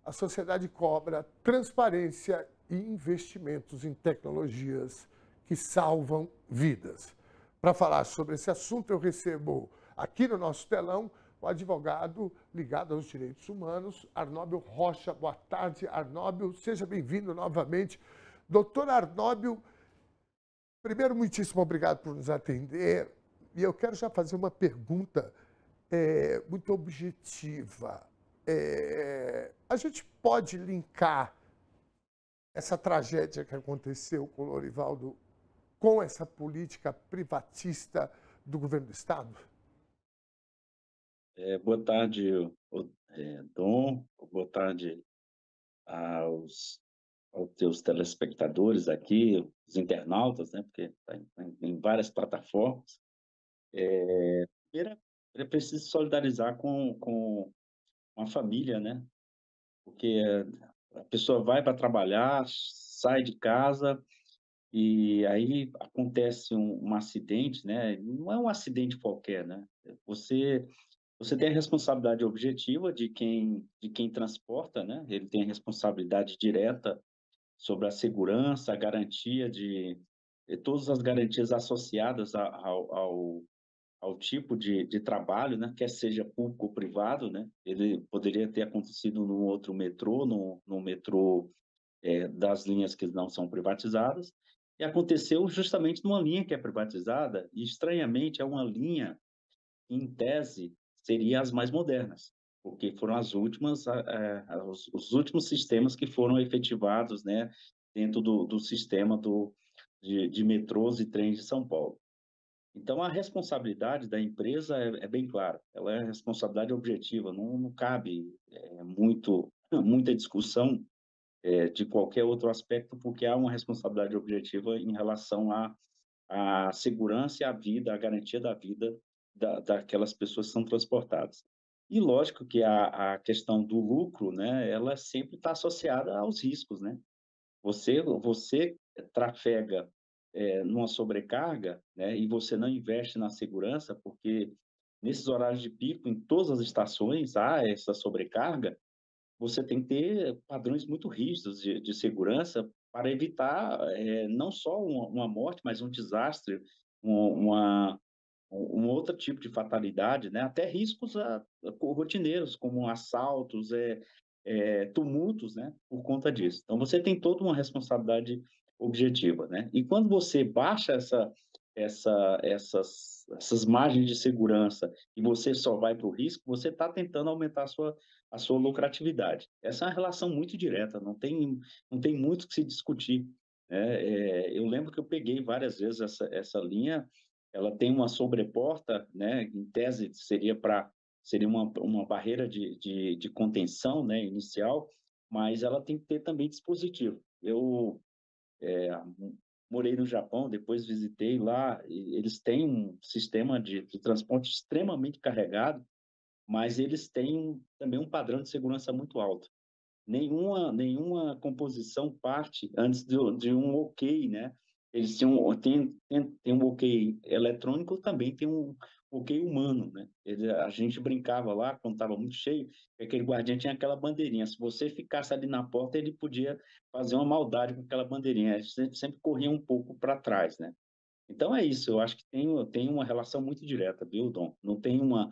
a sociedade cobra transparência e investimentos em tecnologias que salvam vidas. Para falar sobre esse assunto, eu recebo aqui no nosso telão o advogado ligado aos direitos humanos, Arnóbio Rocha. Boa tarde, Arnóbio. Seja bem-vindo novamente. Doutor Arnóbio, primeiro, muitíssimo obrigado por nos atender. E eu quero já fazer uma pergunta muito objetiva. A gente pode linkar essa tragédia que aconteceu com o Lorivaldo com essa política privatista do governo do Estado? Boa tarde, Dom. Boa tarde aos teus telespectadores aqui, os internautas, né? Porque está em várias plataformas. Primeiro, é preciso solidarizar com a família, né? Porque a pessoa vai para trabalhar, sai de casa e aí acontece um acidente, né? Não é um acidente qualquer, né? Você tem a responsabilidade objetiva de quem transporta, né? Ele tem a responsabilidade direta sobre a segurança, a garantia de todas as garantias associadas ao tipo de trabalho, né? Quer seja público ou privado, né? Ele poderia ter acontecido num outro metrô, no metrô das linhas que não são privatizadas, e aconteceu justamente numa linha que é privatizada, e estranhamente é uma linha em tese, seriam as mais modernas, porque foram as últimas, os últimos sistemas que foram efetivados, né, dentro do sistema de metrôs e trens de São Paulo. Então, a responsabilidade da empresa é bem clara, ela é responsabilidade objetiva, não cabe muita discussão de qualquer outro aspecto, porque há uma responsabilidade objetiva em relação à segurança e à vida, à garantia da vida daquelas pessoas que são transportadas. E lógico que a questão do lucro, né, ela sempre está associada aos riscos, né? Você trafega numa sobrecarga, né, e você não investe na segurança, porque nesses horários de pico, em todas as estações, há essa sobrecarga, você tem que ter padrões muito rígidos de segurança para evitar não só uma morte, mas um desastre, um outro tipo de fatalidade, né? Até riscos rotineiros, como assaltos, tumultos, né? Por conta disso. Então, você tem toda uma responsabilidade objetiva, né? E quando você baixa essas margens de segurança e você só vai para o risco, você está tentando aumentar a sua lucratividade. Essa é uma relação muito direta, não tem muito o que se discutir, né? Eu lembro que eu peguei várias vezes essa linha. Ela tem uma sobreporta, né? Em tese seria uma barreira de contenção, né? Inicial, mas ela tem que ter também dispositivo. Eu morei no Japão, depois visitei lá, e eles têm um sistema de transporte extremamente carregado, mas eles têm também um padrão de segurança muito alto. Nenhuma composição parte antes de um OK, né? Eles têm um OK eletrônico, também tem um bloqueio humano, né? A gente brincava lá, quando estava muito cheio, que aquele guardinha tinha aquela bandeirinha. Se você ficasse ali na porta, ele podia fazer uma maldade com aquela bandeirinha. A gente sempre corria um pouco para trás, né? Então é isso, eu acho que tem uma relação muito direta, viu, Dom? Não tem uma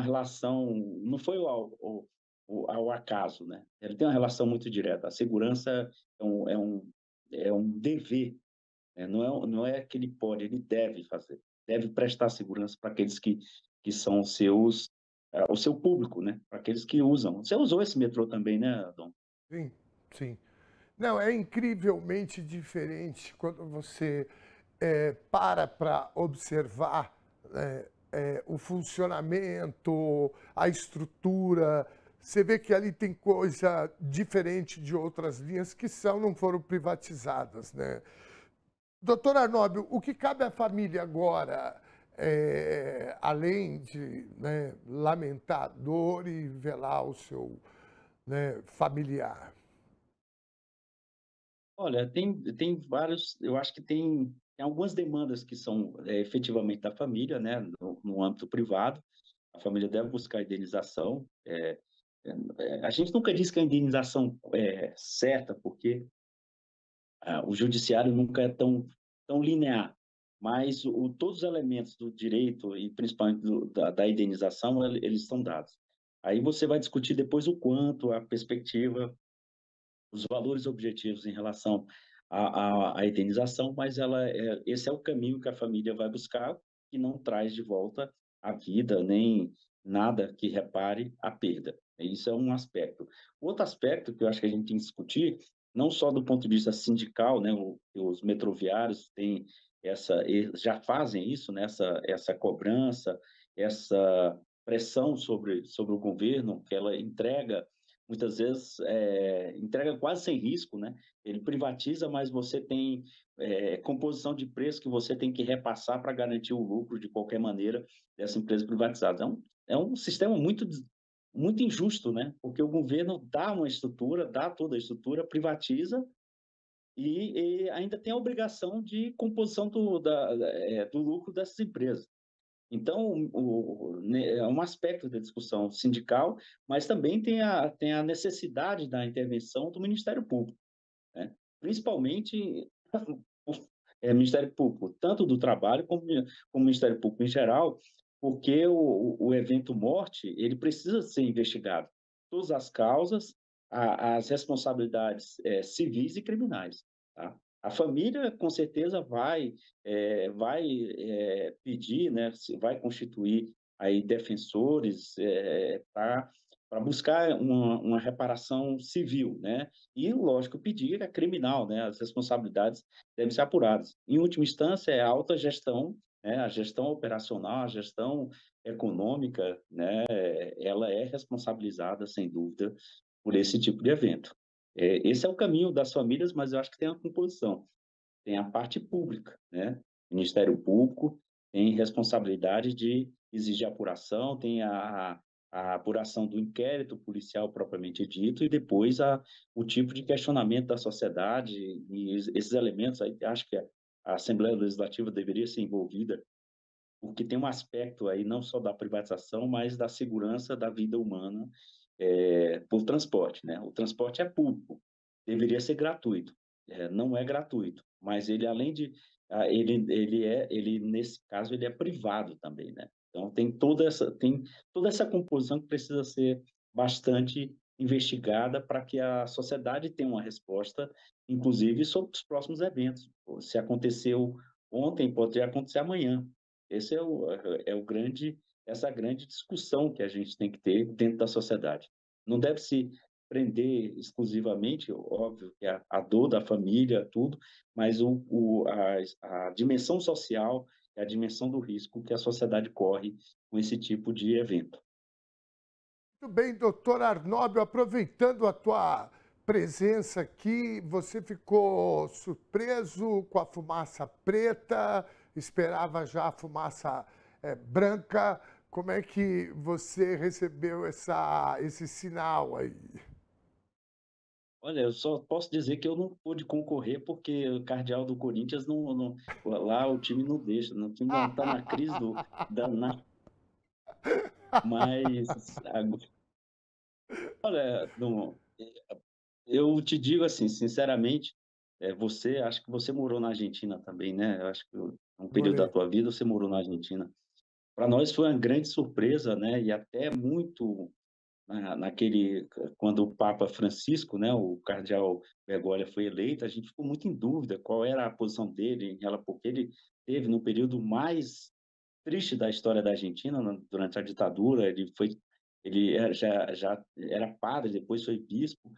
relação, não foi ao acaso, né? Ele tem uma relação muito direta. A segurança é um dever, né? Não é que ele pode, ele deve fazer. Deve prestar segurança para aqueles que são o seu público, né? Para aqueles que usam. Você usou esse metrô também, né, Dom? Sim, sim. Não, é incrivelmente diferente quando você para observar o funcionamento, a estrutura. Você vê que ali tem coisa diferente de outras linhas que não foram privatizadas, né? Doutor Arnóbio, o que cabe à família agora, além de, né, lamentar a dor e velar o seu, né, familiar? Olha, tem vários, eu acho que tem algumas demandas que são efetivamente da família, né, no âmbito privado. A família deve buscar indenização. A gente nunca diz que a indenização é certa, porque o judiciário nunca é tão linear, mas todos os elementos do direito, e principalmente da indenização, eles estão dados. Aí você vai discutir depois o quanto, a perspectiva, os valores objetivos em relação à indenização, mas esse é o caminho que a família vai buscar, que não traz de volta a vida, nem nada que repare a perda. Isso é um aspecto. Outro aspecto que eu acho que a gente tem que discutir, não só do ponto de vista sindical, né, os metroviários já fazem isso, né, essa cobrança, essa pressão sobre o governo, que ela entrega muitas vezes entrega quase sem risco, né? Ele privatiza, mas você tem composição de preço que você tem que repassar para garantir o lucro de qualquer maneira dessa empresa privatizada. É um sistema muito injusto, né? Porque o governo dá uma estrutura, dá toda a estrutura, privatiza e ainda tem a obrigação de composição do lucro dessas empresas. Então, é um aspecto da discussão sindical, mas também tem a necessidade da intervenção do Ministério Público, né? Principalmente o Ministério Público, tanto do Trabalho como o Ministério Público em geral, porque o evento morte ele precisa ser investigado. Todas as causas, as responsabilidades civis e criminais. Tá? A família, com certeza, vai pedir, né, vai constituir aí defensores para buscar uma reparação civil, né? E, lógico, pedir é criminal, né? As responsabilidades devem ser apuradas. Em última instância, é a alta gestão, né? A gestão operacional, a gestão econômica, né? Ela é responsabilizada, sem dúvida, por esse tipo de evento. Esse é o caminho das famílias, mas eu acho que tem uma composição. Tem a parte pública, né? O Ministério Público tem responsabilidade de exigir apuração, tem a apuração do inquérito policial propriamente dito e depois o tipo de questionamento da sociedade e esses elementos aí, acho que a Assembleia Legislativa deveria ser envolvida, porque tem um aspecto aí não só da privatização, mas da segurança da vida humana por transporte, né? O transporte é público, deveria ser gratuito, não é gratuito, mas ele além de ele nesse caso ele é privado também, né? Então tem toda essa composição que precisa ser bastante investigada para que a sociedade tenha uma resposta, inclusive sobre os próximos eventos. Se aconteceu ontem, pode acontecer amanhã. Esse é o grande essa grande discussão que a gente tem que ter dentro da sociedade. Não deve se prender exclusivamente, óbvio, que a dor da família, tudo, mas a dimensão social e a dimensão do risco que a sociedade corre com esse tipo de evento. Muito bem, doutor Arnóbio, aproveitando a tua presença aqui, você ficou surpreso com a fumaça preta, esperava já a fumaça branca. Como é que você recebeu esse sinal aí? Olha, eu só posso dizer que eu não pude concorrer porque o cardeal do Corinthians lá o time não deixa, o time está na crise Mas, olha, eu te digo assim, sinceramente, acho que você morou na Argentina também, né? Eu acho que um período da Morei. tua vida você morou na Argentina. Para nós foi uma grande surpresa, né? E até muito naquele quando o Papa Francisco, né, o cardeal Bergoglio foi eleito, a gente ficou muito em dúvida qual era a posição dele em relação, porque ele teve no período mais triste da história da Argentina, durante a ditadura, já era padre, depois foi bispo,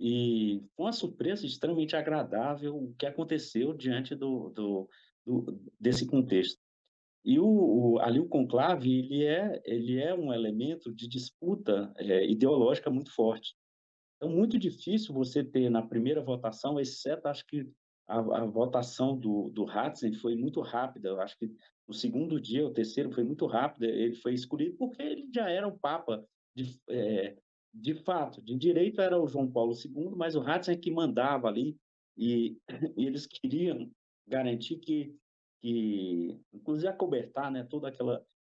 e foi uma surpresa extremamente agradável o que aconteceu diante desse contexto. E ali o conclave, ele é um elemento de disputa ideológica muito forte. É muito difícil você ter na primeira votação, exceto acho que a votação do Ratzinger foi muito rápida. Eu acho que no segundo dia, o terceiro foi muito rápido. Ele foi escolhido porque ele já era o Papa de fato. De direito era o João Paulo II, mas o Ratzinger que mandava ali e, e eles queriam garantir inclusive acobertar, né, todo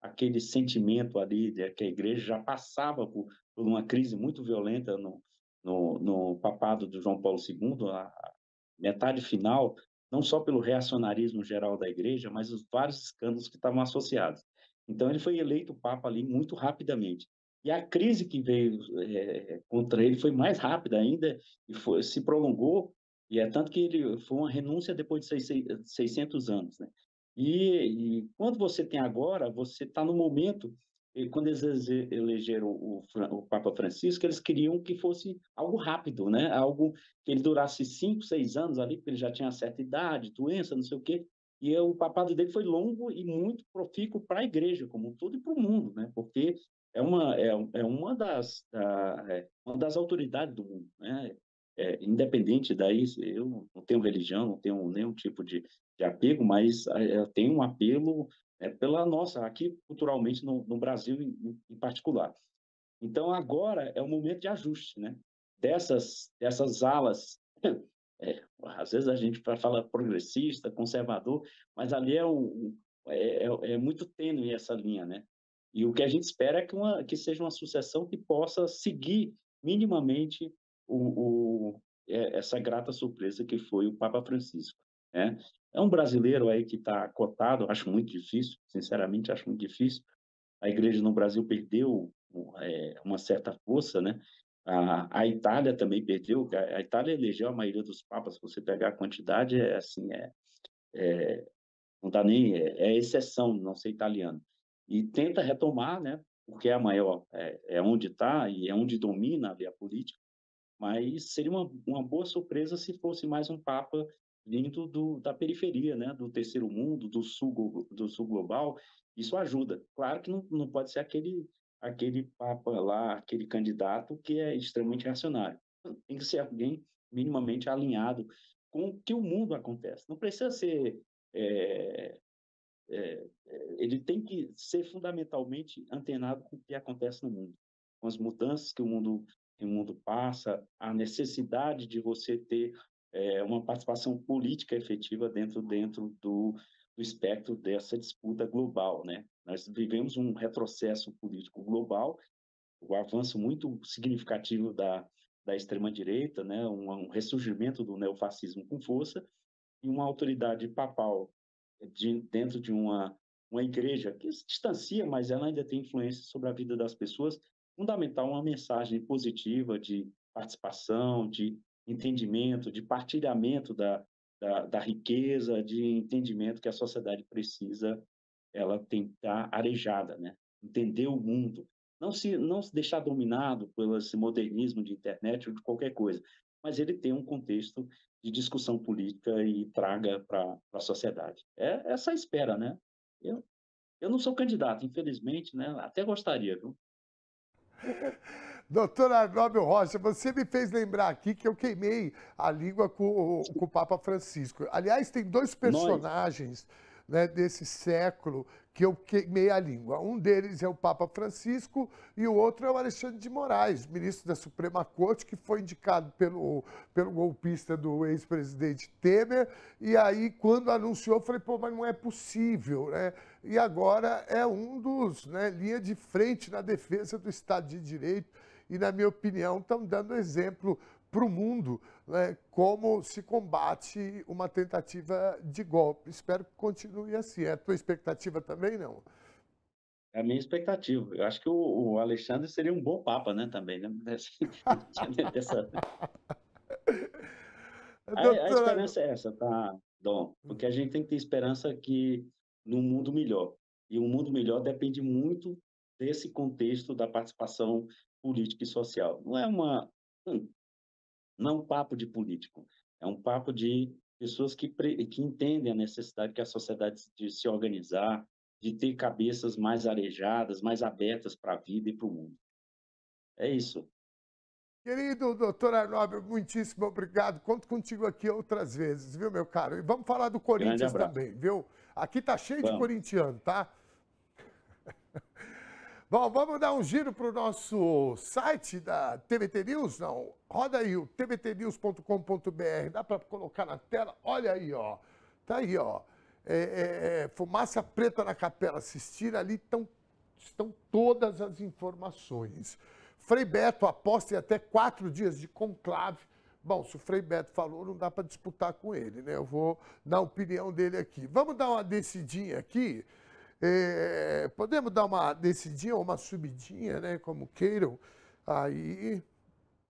aquele sentimento ali de que a igreja já passava por uma crise muito violenta no papado do João Paulo II, a metade final, não só pelo reacionarismo geral da igreja, mas os vários escândalos que estavam associados. Então, ele foi eleito papa ali muito rapidamente. E a crise que veio contra ele foi mais rápida ainda e se prolongou, e é tanto que ele foi uma renúncia depois de 600 anos, né? E quando você tem agora, você está no momento quando eles elegeram o Papa Francisco, eles queriam que fosse algo rápido, né? Algo que ele durasse 5, 6 anos ali, porque ele já tinha certa idade, doença, não sei o quê. E o papado dele foi longo e muito profícuo para a igreja como um todo e para o mundo, né? Porque uma das autoridades do mundo, né? Independente daí, eu não tenho religião, não tenho nenhum tipo de apego, mas eu tenho um apelo pela nossa, aqui culturalmente no Brasil em particular. Então, agora é o momento de ajuste, né? Dessas alas, às vezes a gente fala progressista, conservador, mas ali é muito tênue essa linha, né? E o que a gente espera é que seja uma sucessão que possa seguir minimamente essa grata surpresa que foi o Papa Francisco, né? É um brasileiro aí que está cotado, acho muito difícil, sinceramente acho muito difícil. A igreja no Brasil perdeu uma certa força, né? A Itália também perdeu. A Itália elegeu a maioria dos papas. Se você pegar a quantidade, não dá nem exceção não ser italiano. E tenta retomar, né? Porque é a maior, onde está e é onde domina ali a política. Mas seria uma boa surpresa se fosse mais um papa vindo da periferia, né? Do terceiro mundo, do sul global. Isso ajuda. Claro que não pode ser aquele papa lá, aquele candidato que é extremamente reacionário. Tem que ser alguém minimamente alinhado com o que o mundo acontece. Não precisa ser ele tem que ser fundamentalmente antenado com o que acontece no mundo, com as mudanças que o mundo passa, a necessidade de você ter uma participação política efetiva dentro do espectro dessa disputa global, né? Nós vivemos um retrocesso político global, o avanço muito significativo da extrema-direita, né? Um ressurgimento do neofascismo com força, e uma autoridade papal dentro de uma igreja que se distancia, mas ela ainda tem influência sobre a vida das pessoas, fundamental uma mensagem positiva de participação, de entendimento, de partilhamento da riqueza, de entendimento que a sociedade precisa, ela tem que estar arejada, né? Entender o mundo, não se deixar dominado pelo esse modernismo de internet ou de qualquer coisa, mas ele tem um contexto de discussão política e traga para a sociedade. É essa a espera, né? Eu não sou candidato, infelizmente, né? Até gostaria, viu? Doutor Arnóbio Rocha, você me fez lembrar aqui que eu queimei a língua com o Papa Francisco. Aliás, tem dois Nós, personagens né, desse século que eu queimei a língua. Um deles é o Papa Francisco e o outro é o Alexandre de Moraes, ministro da Suprema Corte, que foi indicado pelo golpista do ex-presidente Temer. E aí, quando anunciou, eu falei, pô, mas não é possível, né? E agora é um dos, né, linha de frente na defesa do Estado de Direito e, na minha opinião, estão dando exemplo para o mundo, né, como se combate uma tentativa de golpe. Espero que continue assim. É a tua expectativa também, não? É a minha expectativa. Eu acho que o Alexandre seria um bom papa, né, também, né? Dessa... A Doutora... esperança é essa, tá, Dom? Porque a gente tem que ter esperança que num mundo melhor. E um mundo melhor depende muito desse contexto da participação política e social. Não é um papo de político, é um papo de pessoas que entendem a necessidade que a sociedade de se organizar, de ter cabeças mais arejadas, mais abertas para a vida e para o mundo. É isso. Querido doutor Arnóbio, muitíssimo obrigado. Conto contigo aqui outras vezes, viu, meu caro? E vamos falar do Grande Corinthians abraço. também, viu? Aqui tá cheio de Vamos. corintiano, tá? Bom, vamos dar um giro para o nosso site da TVT News? Não, roda aí o tvtnews.com.br, dá para colocar na tela? Olha aí, ó. Tá aí, ó. Fumaça Preta na Capela Sistina, ali estão todas as informações. Frei Beto aposta em até 4 dias de conclave. Bom, se o Frei Beto falou, não dá para disputar com ele, né? Eu vou dar a opinião dele aqui. Vamos dar uma descidinha aqui? Podemos dar uma descidinha ou uma subidinha, né? Como queiram. Aí,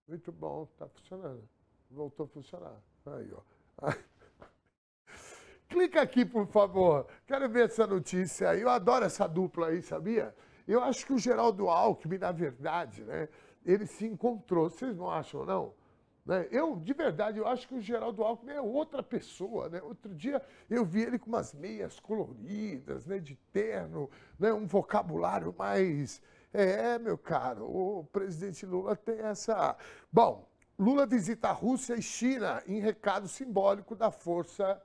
muito bom, tá funcionando. Voltou a funcionar. Aí, ó. Clica aqui, por favor. Quero ver essa notícia aí. Eu adoro essa dupla aí, sabia? Eu acho que o Geraldo Alckmin, na verdade, né, ele se encontrou. Vocês não acham, não? Né? De verdade, eu acho que o Geraldo Alckmin é outra pessoa, né? Outro dia eu vi ele com umas meias coloridas, né, de terno, né, um vocabulário mais... meu caro, o presidente Lula tem essa... Bom, Lula visita a Rússia e China em recado simbólico da força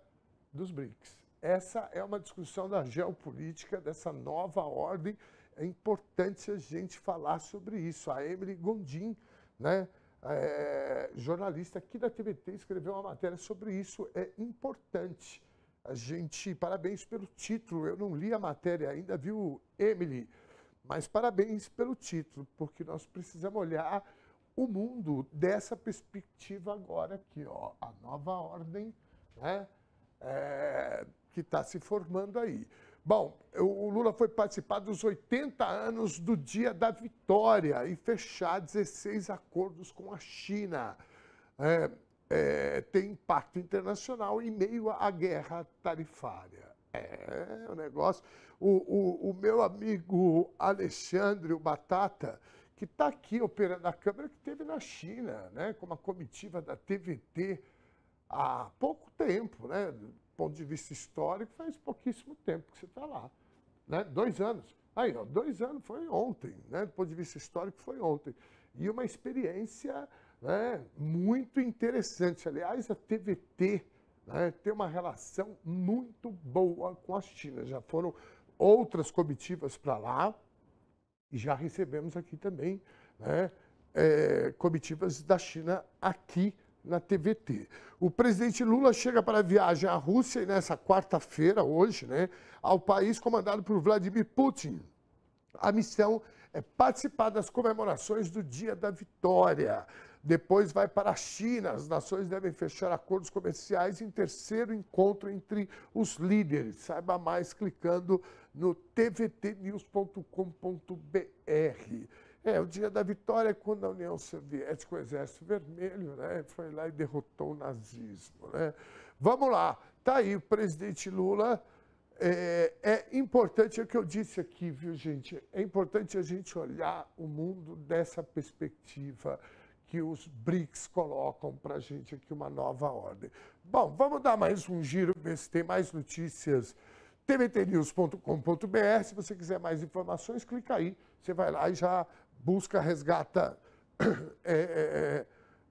dos BRICS. Essa é uma discussão da geopolítica, dessa nova ordem. É importante a gente falar sobre isso. A Emily Gondim, né, jornalista aqui da TVT, escreveu uma matéria sobre isso. É importante. Parabéns pelo título. Eu não li a matéria ainda, viu, Emily? Mas parabéns pelo título, porque nós precisamos olhar o mundo dessa perspectiva agora aqui, ó. A nova ordem, né, que está se formando aí. Bom, o Lula foi participar dos 80 anos do Dia da Vitória e fechar 16 acordos com a China. Tem impacto internacional em meio à guerra tarifária. O negócio. O meu amigo Alexandre, o Batata, que está aqui operando a Câmara, que esteve na China, né, com uma comitiva da TVT há pouco tempo, né? Do ponto de vista histórico, faz pouquíssimo tempo que você está lá, né? 2 anos. Aí, ó, 2 anos foi ontem, né? Do ponto de vista histórico, foi ontem. E uma experiência, né, muito interessante. Aliás, a TVT, né, tem uma relação muito boa com a China. Já foram outras comitivas para lá e já recebemos aqui também, né, comitivas da China aqui na TVT. O presidente Lula chega para a viagem à Rússia e nessa quarta-feira, hoje, né, ao país comandado por Vladimir Putin. A missão é participar das comemorações do Dia da Vitória. Depois vai para a China. As nações devem fechar acordos comerciais em terceiro encontro entre os líderes. Saiba mais clicando no tvtnews.com.br. O Dia da Vitória é quando a União Soviética, o Exército Vermelho, né, foi lá e derrotou o nazismo, né? Vamos lá, tá aí o presidente Lula. É importante, é o que eu disse aqui, viu, gente? É importante a gente olhar o mundo dessa perspectiva que os BRICS colocam para a gente aqui, uma nova ordem. Bom, vamos dar mais um giro, ver se tem mais notícias. tvtnews.com.br. Se você quiser mais informações, clica aí. Você vai lá e já busca, resgata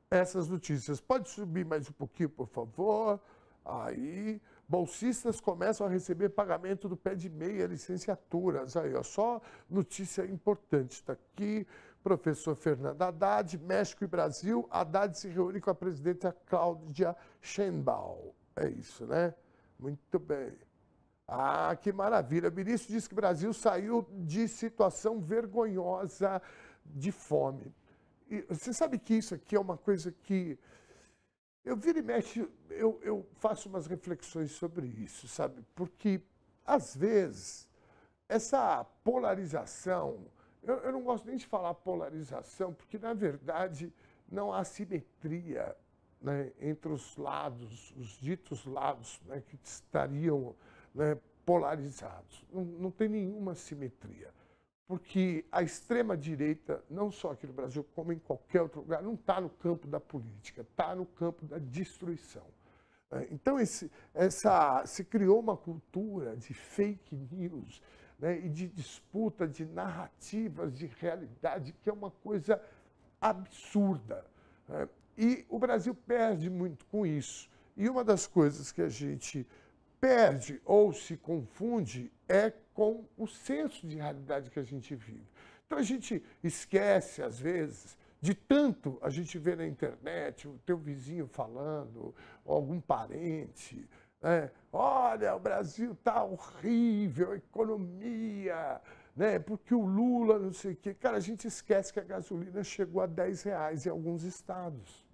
essas notícias. Pode subir mais um pouquinho, por favor. Aí, Bolsistas começam a receber pagamento do pé de meia, licenciaturas. Aí, ó, só notícia importante. Está aqui, professor Fernando Haddad, México e Brasil. Haddad se reúne com a presidenta Cláudia Sheinbaum. É isso, né? Muito bem. Ah, que maravilha. O ministro disse que o Brasil saiu de situação vergonhosa de fome. E você sabe que isso aqui é uma coisa que eu viro e mexo, eu faço umas reflexões sobre isso, sabe? Porque, às vezes, essa polarização, eu não gosto nem de falar polarização, porque, na verdade, não há simetria, né, entre os lados, os ditos lados, né, que estariam, né, polarizados. Não tem nenhuma simetria. Porque a extrema-direita, não só aqui no Brasil, como em qualquer outro lugar, não está no campo da política, está no campo da destruição. Então, se criou uma cultura de fake news, né, e de disputa de narrativas de realidade, que é uma coisa absurda. Né? E o Brasil perde muito com isso. E uma das coisas que a gente perde ou se confunde é com o senso de realidade que a gente vive. Então a gente esquece, às vezes, de tanto a gente vê na internet o teu vizinho falando, ou algum parente, né? Olha, o Brasil está horrível, a economia, né? Porque o Lula não sei o quê. Cara, a gente esquece que a gasolina chegou a R$10 em alguns estados.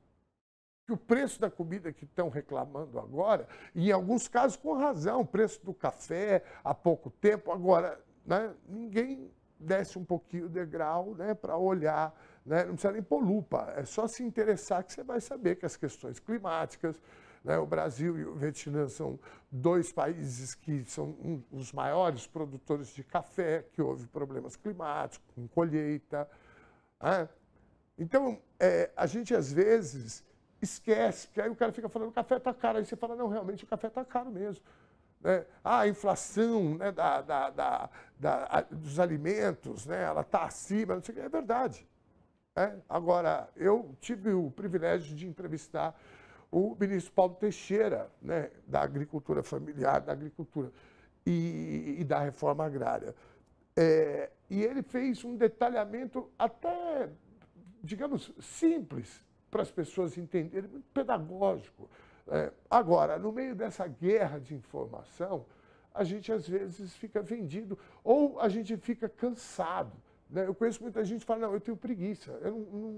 Que o preço da comida que estão reclamando agora, e em alguns casos com razão, o preço do café há pouco tempo, agora, né, ninguém desce um pouquinho o degrau, né, para olhar, né, não precisa nem pôr lupa, é só se interessar que você vai saber que as questões climáticas, né, o Brasil e o Vietnã são dois países que são os maiores produtores de café, que houve problemas climáticos, com colheita. Né? Então, a gente às vezes esquece, que aí o cara fica falando, o café está caro, aí você fala, não, realmente o café está caro mesmo. Né? A inflação, né, dos alimentos, né, ela está acima, não sei o que, é verdade. Né? Agora, eu tive o privilégio de entrevistar o ministro Paulo Teixeira, né, da agricultura familiar, da agricultura e da reforma agrária. E ele fez um detalhamento até, digamos, simples, para as pessoas entenderem, muito pedagógico. Agora, no meio dessa guerra de informação, a gente às vezes fica vendido ou a gente fica cansado. Né? Eu conheço muita gente que fala, não, eu tenho preguiça, eu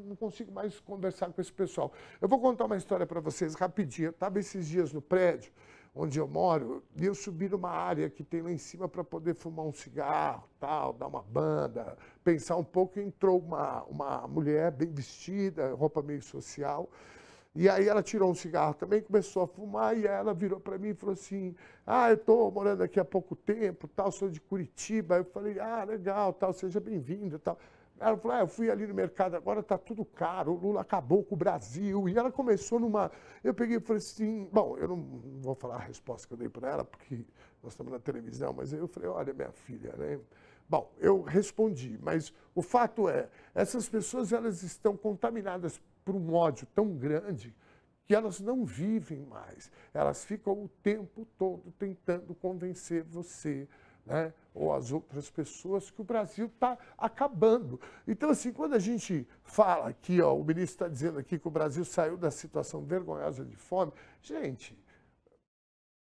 não consigo mais conversar com esse pessoal. Eu vou contar uma história para vocês rapidinho. Eu estava esses dias no prédio onde eu moro, e eu subi numa área que tem lá em cima para poder fumar um cigarro, tal, dar uma banda, pensar um pouco. Entrou uma mulher bem vestida, roupa meio social, e aí ela tirou um cigarro também, começou a fumar, e ela virou para mim e falou assim, eu estou morando aqui há pouco tempo, tal, sou de Curitiba. Eu falei, legal, tal, seja bem-vinda, tal. Ela falou, eu fui ali no mercado, agora está tudo caro, o Lula acabou com o Brasil. E ela começou numa... Eu peguei e falei assim, bom, eu não vou falar a resposta que eu dei para ela, porque nós estamos na televisão, mas aí eu falei, olha, minha filha, né? Bom, eu respondi, mas o fato é, essas pessoas, elas estão contaminadas por um ódio tão grande que elas não vivem mais. Elas ficam o tempo todo tentando convencer você, né, ou as outras pessoas, que o Brasil está acabando. Então, assim, quando a gente fala aqui, ó, o ministro está dizendo aqui que o Brasil saiu da situação vergonhosa de fome, gente,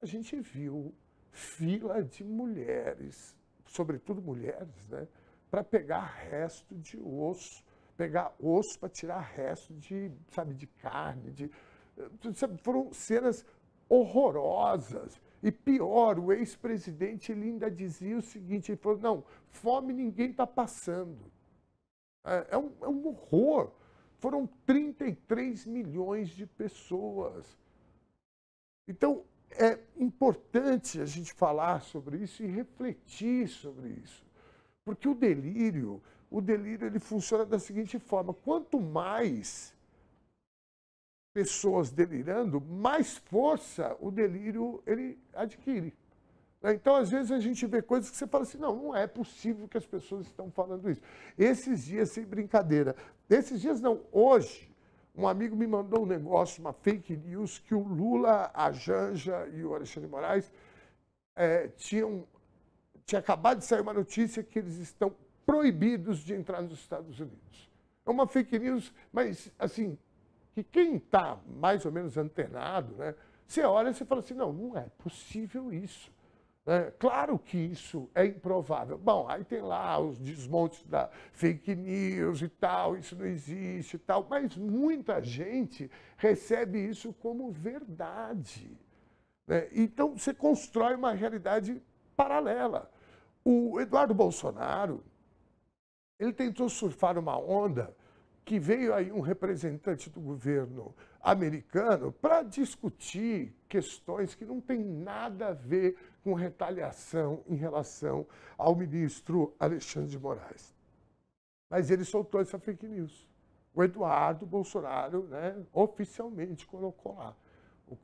a gente viu fila de mulheres, sobretudo mulheres, né, para pegar resto de osso, pegar osso para tirar resto de, sabe, de carne, sabe, foram cenas horrorosas. E pior, o ex-presidente, ele ainda dizia o seguinte, ele falou, não, fome ninguém está passando. É um horror. Foram 33 milhões de pessoas. Então, é importante a gente falar sobre isso e refletir sobre isso. Porque o delírio ele funciona da seguinte forma, quanto mais pessoas delirando, mais força o delírio ele adquire. Então, às vezes, a gente vê coisas que você fala assim, não é possível que as pessoas estão falando isso. Esses dias, sem brincadeira, esses dias não, hoje, Um amigo me mandou um negócio, uma fake news, que o Lula, a Janja e o Alexandre de Moraes tinha acabado de sair uma notícia que eles estão proibidos de entrar nos Estados Unidos. É uma fake news, mas, assim, que quem está mais ou menos antenado, né, você olha e você fala assim, não é possível isso. Claro que isso é improvável. Bom, aí tem lá os desmontes da fake news e tal, isso não existe e tal, mas muita gente recebe isso como verdade. Então, você constrói uma realidade paralela. O Eduardo Bolsonaro, ele tentou surfar uma onda que veio aí um representante do governo americano para discutir questões que não têm nada a ver com retaliação em relação ao ministro Alexandre de Moraes. Mas ele soltou essa fake news. O Eduardo Bolsonaro, né, oficialmente colocou lá.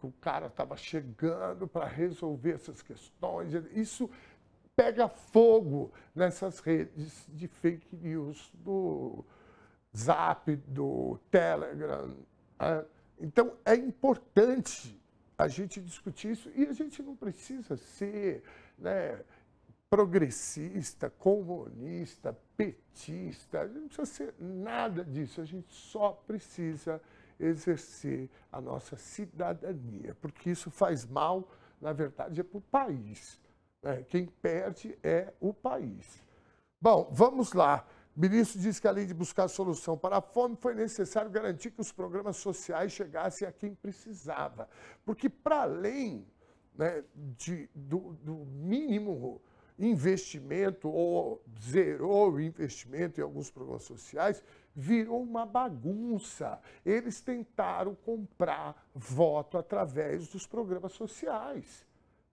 O cara estava chegando para resolver essas questões. Isso pega fogo nessas redes de fake news do Zap, do Telegram. Então, é importante a gente discutir isso e a gente não precisa ser, né, progressista, comunista, petista, a gente não precisa ser nada disso, a gente só precisa exercer a nossa cidadania, porque isso faz mal, na verdade, para o país. Quem perde é o país. Bom, vamos lá. O ministro disse que, além de buscar solução para a fome, foi necessário garantir que os programas sociais chegassem a quem precisava. Porque, para além, né, do mínimo investimento, ou zerou o investimento em alguns programas sociais, virou uma bagunça. Eles tentaram comprar voto através dos programas sociais.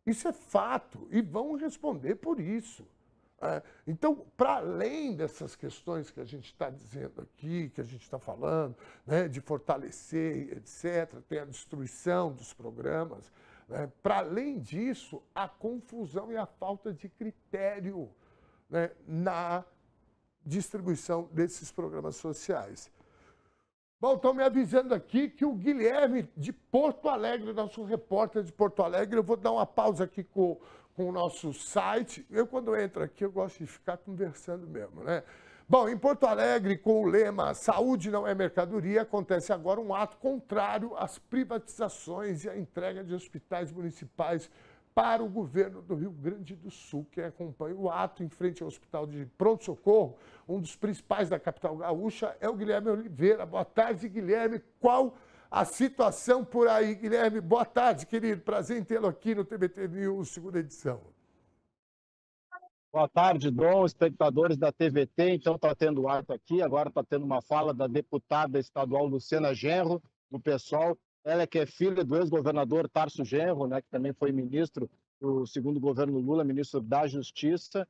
Isso é fato, e vão responder por isso. Então, para além dessas questões que a gente está dizendo aqui, que a gente está falando, né, de fortalecer, etc., tem a destruição dos programas, né, para além disso, a confusão e a falta de critério, né, na distribuição desses programas sociais. Bom, estão me avisando aqui que o Guilherme de Porto Alegre, nosso repórter de Porto Alegre, eu vou dar uma pausa aqui com o nosso site. Eu, quando entro aqui, eu gosto de ficar conversando mesmo, né? Bom, em Porto Alegre, com o lema Saúde não é mercadoria, acontece agora um ato contrário às privatizações e à entrega de hospitais municipais para o governo do Rio Grande do Sul. Quem acompanha o ato em frente ao Hospital de Pronto-Socorro, um dos principais da capital gaúcha, é o Guilherme Oliveira. Boa tarde, Guilherme. Qual a situação por aí, Guilherme? Boa tarde, querido. Prazer em tê-lo aqui no TBT News, segunda edição. Boa tarde, Dom, espectadores da TVT. Então, está tendo ato aqui. Agora está tendo uma fala da deputada estadual Luciana Genro, do PSOL. Ela que é filha do ex-governador Tarso Genro, né, que também foi ministro do segundo governo Lula, ministro da Justiça,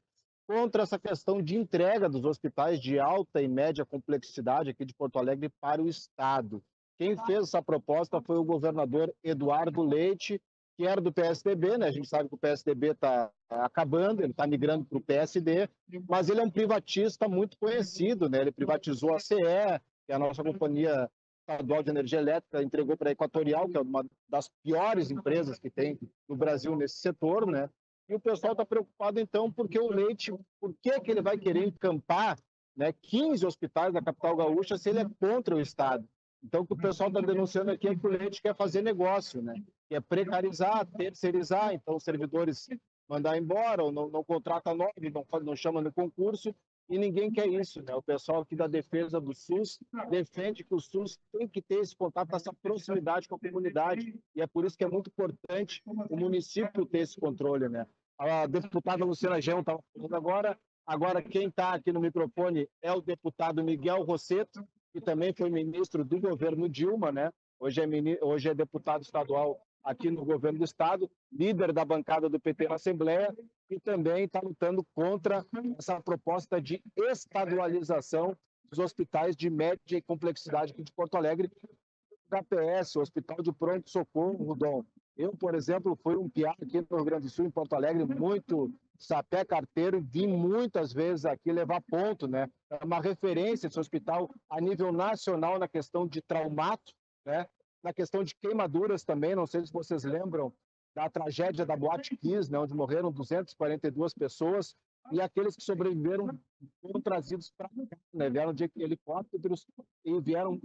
contra essa questão de entrega dos hospitais de alta e média complexidade aqui de Porto Alegre para o Estado. Quem fez essa proposta foi o governador Eduardo Leite, que era do PSDB, né? A gente sabe que o PSDB está acabando, ele está migrando para o PSD, mas ele é um privatista muito conhecido, né? Ele privatizou a CE, que é a nossa companhia estadual de energia elétrica, entregou para a Equatorial, que é uma das piores empresas que tem no Brasil nesse setor, né? E o pessoal está preocupado, então, porque o Leite, por que ele vai querer encampar, né, 15 hospitais da capital gaúcha se ele é contra o Estado? Então, o que o pessoal está denunciando aqui é que o Leite quer fazer negócio, né? Quer precarizar, terceirizar, então os servidores mandar embora, ou não contrata nove, não chama no concurso, e ninguém quer isso, né? O pessoal aqui da defesa do SUS defende que o SUS tem que ter esse contato, essa proximidade com a comunidade, e é por isso que é muito importante o município ter esse controle, né? A deputada Luciana Genro estava falando agora quem está aqui no microfone é o deputado Miguel Rosseto, que também foi ministro do governo Dilma, né? Hoje é deputado estadual aqui no governo do estado, líder da bancada do PT na Assembleia, e também está lutando contra essa proposta de estadualização dos hospitais de média complexidade aqui de Porto Alegre, o HPS, o Hospital de Pronto Socorro, Dom. Eu, por exemplo, fui um piá aqui no Rio Grande do Sul, em Porto Alegre, muito Sapé Carteiro, vim muitas vezes aqui levar ponto, né? É uma referência esse hospital a nível nacional na questão de traumato, né? Na questão de queimaduras também, não sei se vocês lembram da tragédia da Boate Kiss, né? Onde morreram 242 pessoas, e aqueles que sobreviveram foram trazidos para cá, né? Vieram de helicópteros e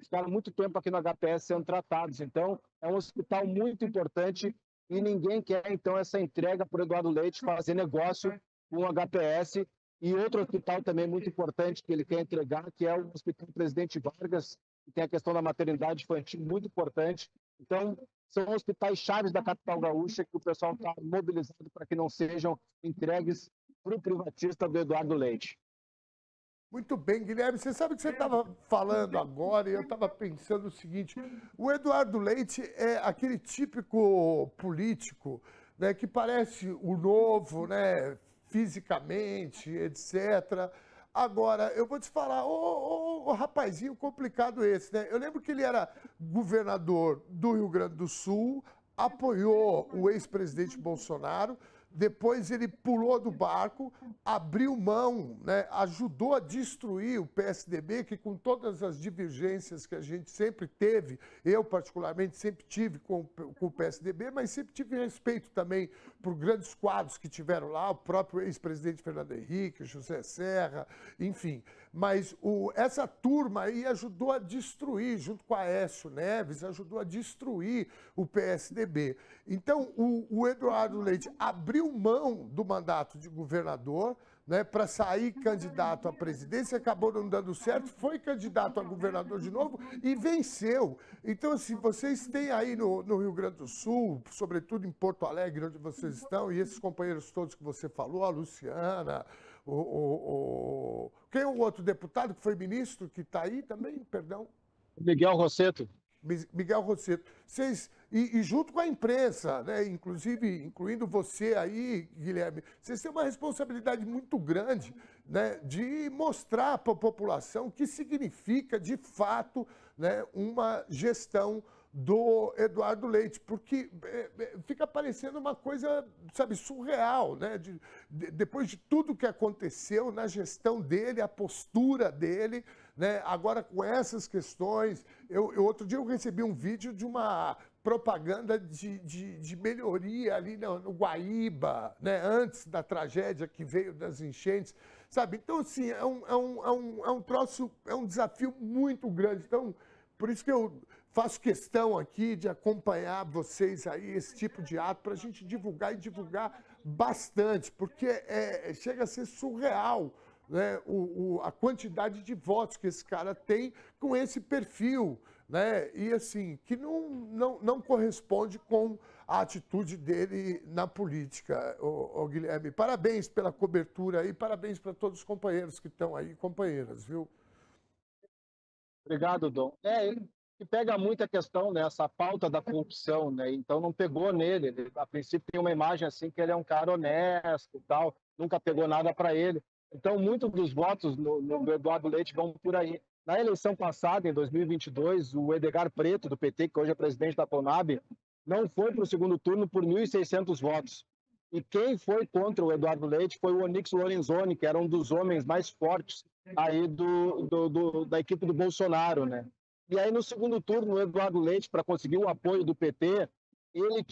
ficaram muito tempo aqui no HPS sendo tratados. Então, é um hospital muito importante e ninguém quer, então, essa entrega para o Eduardo Leite fazer negócio com o HPS. E outro hospital também muito importante que ele quer entregar, que é o Hospital Presidente Vargas, que tem a questão da maternidade infantil muito importante. Então, são hospitais chaves da capital gaúcha que o pessoal está mobilizado para que não sejam entregues para o privatista do Eduardo Leite. Muito bem, Guilherme. Você sabe que você estava falando agora e eu estava pensando o seguinte: o Eduardo Leite é aquele típico político, né, que parece o novo, né, fisicamente, etc. Agora, eu vou te falar, o rapazinho complicado esse, né? Eu lembro que ele era governador do Rio Grande do Sul, apoiou o ex-presidente Bolsonaro. Depois ele pulou do barco, abriu mão, né, ajudou a destruir o PSDB, que com todas as divergências que a gente sempre teve, eu particularmente sempre tive com o PSDB, mas sempre tive respeito também por grandes quadros que tiveram lá, o próprio ex-presidente Fernando Henrique, José Serra, enfim. Mas essa turma aí ajudou a destruir, junto com Aécio Neves, ajudou a destruir o PSDB. Então, o Eduardo Leite abriu mão do mandato de governador, né, para sair candidato à presidência, acabou não dando certo, foi candidato a governador de novo e venceu. Então, assim, vocês têm aí no Rio Grande do Sul, sobretudo em Porto Alegre, onde vocês estão, e esses companheiros todos que você falou, a Luciana, quem é o outro deputado que foi ministro, que está aí também, perdão? Miguel Rosseto. Miguel Rosseto. Vocês, e junto com a imprensa, né, inclusive, incluindo você aí, Guilherme, vocês têm uma responsabilidade muito grande, né, de mostrar para a população o que significa, de fato, né, uma gestão do Eduardo Leite, porque fica parecendo uma coisa, sabe, surreal, né? Depois de tudo que aconteceu na gestão dele, a postura dele, né? Agora com essas questões, outro dia eu recebi um vídeo de uma propaganda de melhoria ali no Guaíba, né? Antes da tragédia que veio das enchentes, sabe? Então, assim, é um troço, é um desafio muito grande. Então, por isso que eu faço questão aqui de acompanhar vocês aí, esse tipo de ato, para a gente divulgar e divulgar bastante, porque chega a ser surreal, né, a quantidade de votos que esse cara tem com esse perfil, né, e assim, que não corresponde com a atitude dele na política, o Guilherme. Parabéns pela cobertura aí, parabéns para todos os companheiros que estão aí, companheiras, viu? Obrigado, Dom. Ele pega muito a questão, né, essa pauta da corrupção, né? Então não pegou nele. Ele, a princípio tem uma imagem assim que ele é um cara honesto e tal, nunca pegou nada para ele. Então muitos dos votos no Eduardo Leite vão por aí. Na eleição passada, em 2022, o Edgar Preto, do PT, que hoje é presidente da Conab, não foi para o segundo turno por 1.600 votos. E quem foi contra o Eduardo Leite foi o Onyx Lorenzoni, que era um dos homens mais fortes aí da equipe do Bolsonaro, né? E aí, no segundo turno, o Eduardo Leite, para conseguir o apoio do PT, ele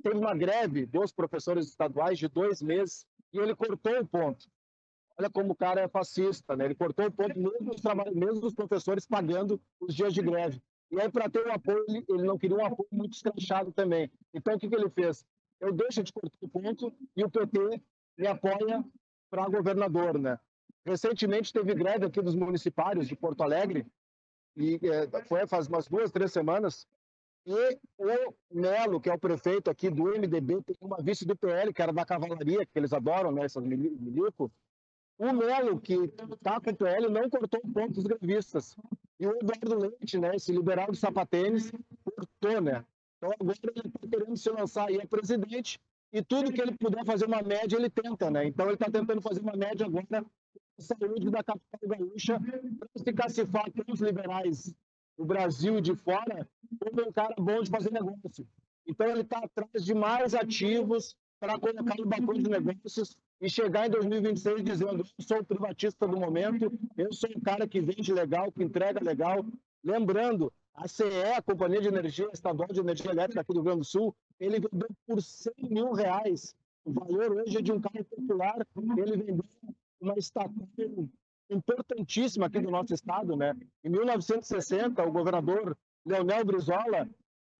teve uma greve dos professores estaduais de 2 meses e ele cortou o ponto. Olha como o cara é fascista, né? Ele cortou o ponto mesmo os professores pagando os dias de greve. E aí, para ter um apoio, ele não queria um apoio muito escrachado também. Então, o que ele fez? Eu deixo de cortar o ponto e o PT me apoia para governador, né? Recentemente teve greve aqui dos municipários de Porto Alegre, e foi faz umas 2, 3 semanas, e o Melo, que é o prefeito aqui do MDB, tem uma vice do PL, que era da cavalaria, que eles adoram, né, essas milico. O Melo, que está com o PL, não cortou o ponto dos grevistas. E o Eduardo Leite, né, esse liberal de sapatênis, cortou, né? Então agora ele está querendo se lançar aí a presidente, e tudo que ele puder fazer uma média, ele tenta, né? Então ele está tentando fazer uma média agora da saúde da capital gaúcha, para se cacifar com os liberais do Brasil e de fora, como um cara bom de fazer negócio. Então ele está atrás de mais ativos para colocar no balcão de negócios e chegar em 2026 dizendo: eu sou o privatista do momento, eu sou o cara que vende legal, que entrega legal. Lembrando, a CE, a Companhia de Energia Estadual de Energia Elétrica aqui do Rio Grande do Sul, ele vendeu por R$100 mil. O valor hoje é de um carro popular, ele vendeu uma estatal importantíssima aqui do nosso estado, né? Em 1960, o governador Leonel Brizola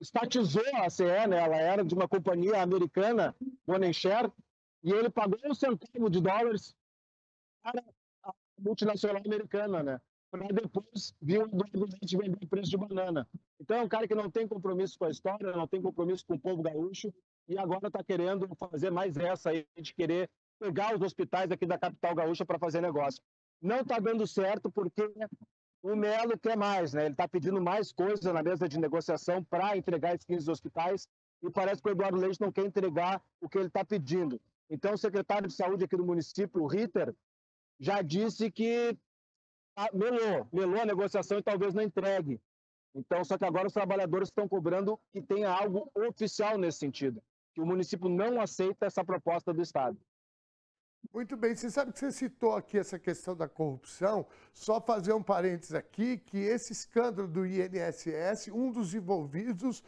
estatizou a CE, né? Ela era de uma companhia americana, Bonencher, e ele pagou $1 para a multinacional americana, né? Para depois vir o Eduardo Leite vender o preço de banana. Então, é um cara que não tem compromisso com a história, não tem compromisso com o povo gaúcho, e agora está querendo fazer mais essa aí, de querer pegar os hospitais aqui da capital gaúcha para fazer negócio. Não está dando certo porque o Melo quer mais, né? Ele está pedindo mais coisas na mesa de negociação para entregar esses 15 hospitais, e parece que o Eduardo Leite não quer entregar o que ele está pedindo. Então, o secretário de saúde aqui do município, o Ritter, já disse que melou a negociação e talvez não entregue. Então, só que agora os trabalhadores estão cobrando que tenha algo oficial nesse sentido, que o município não aceita essa proposta do Estado. Muito bem, você sabe que você citou aqui essa questão da corrupção, só fazer um parênteses aqui, que esse escândalo do INSS, um dos envolvidos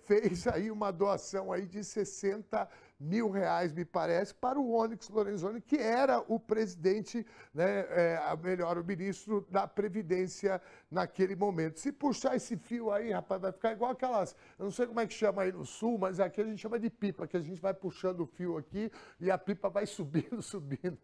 fez aí uma doação aí de R$60 mil, me parece, para o Onyx Lorenzoni, que era o presidente, né, o ministro da Previdência naquele momento. Se puxar esse fio aí, rapaz, vai ficar igual aquelas, eu não sei como é que chama aí no sul, mas aqui a gente chama de pipa, que a gente vai puxando o fio aqui e a pipa vai subindo, subindo.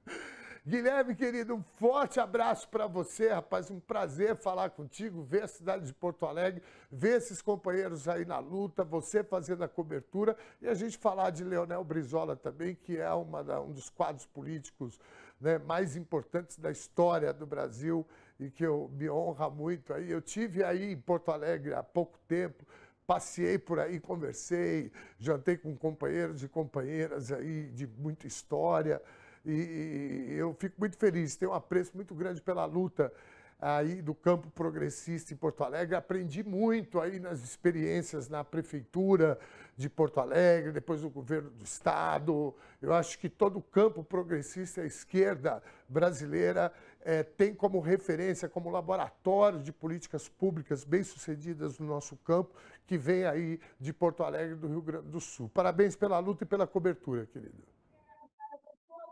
Guilherme, querido, um forte abraço para você, rapaz, um prazer falar contigo, ver a cidade de Porto Alegre, ver esses companheiros aí na luta, você fazendo a cobertura e a gente falar de Leonel Brizola também, que é um dos quadros políticos, né, mais importantes da história do Brasil e que me honra muito aí. Eu tive aí em Porto Alegre há pouco tempo, passei por aí, conversei, jantei com companheiros e companheiras aí de muita história. E eu fico muito feliz, tenho um apreço muito grande pela luta aí do campo progressista em Porto Alegre. Aprendi muito aí nas experiências na prefeitura de Porto Alegre, depois no governo do estado. Eu acho que todo o campo progressista, a esquerda brasileira, tem como referência, como laboratório de políticas públicas bem-sucedidas no nosso campo, que vem aí de Porto Alegre, do Rio Grande do Sul. Parabéns pela luta e pela cobertura, querido.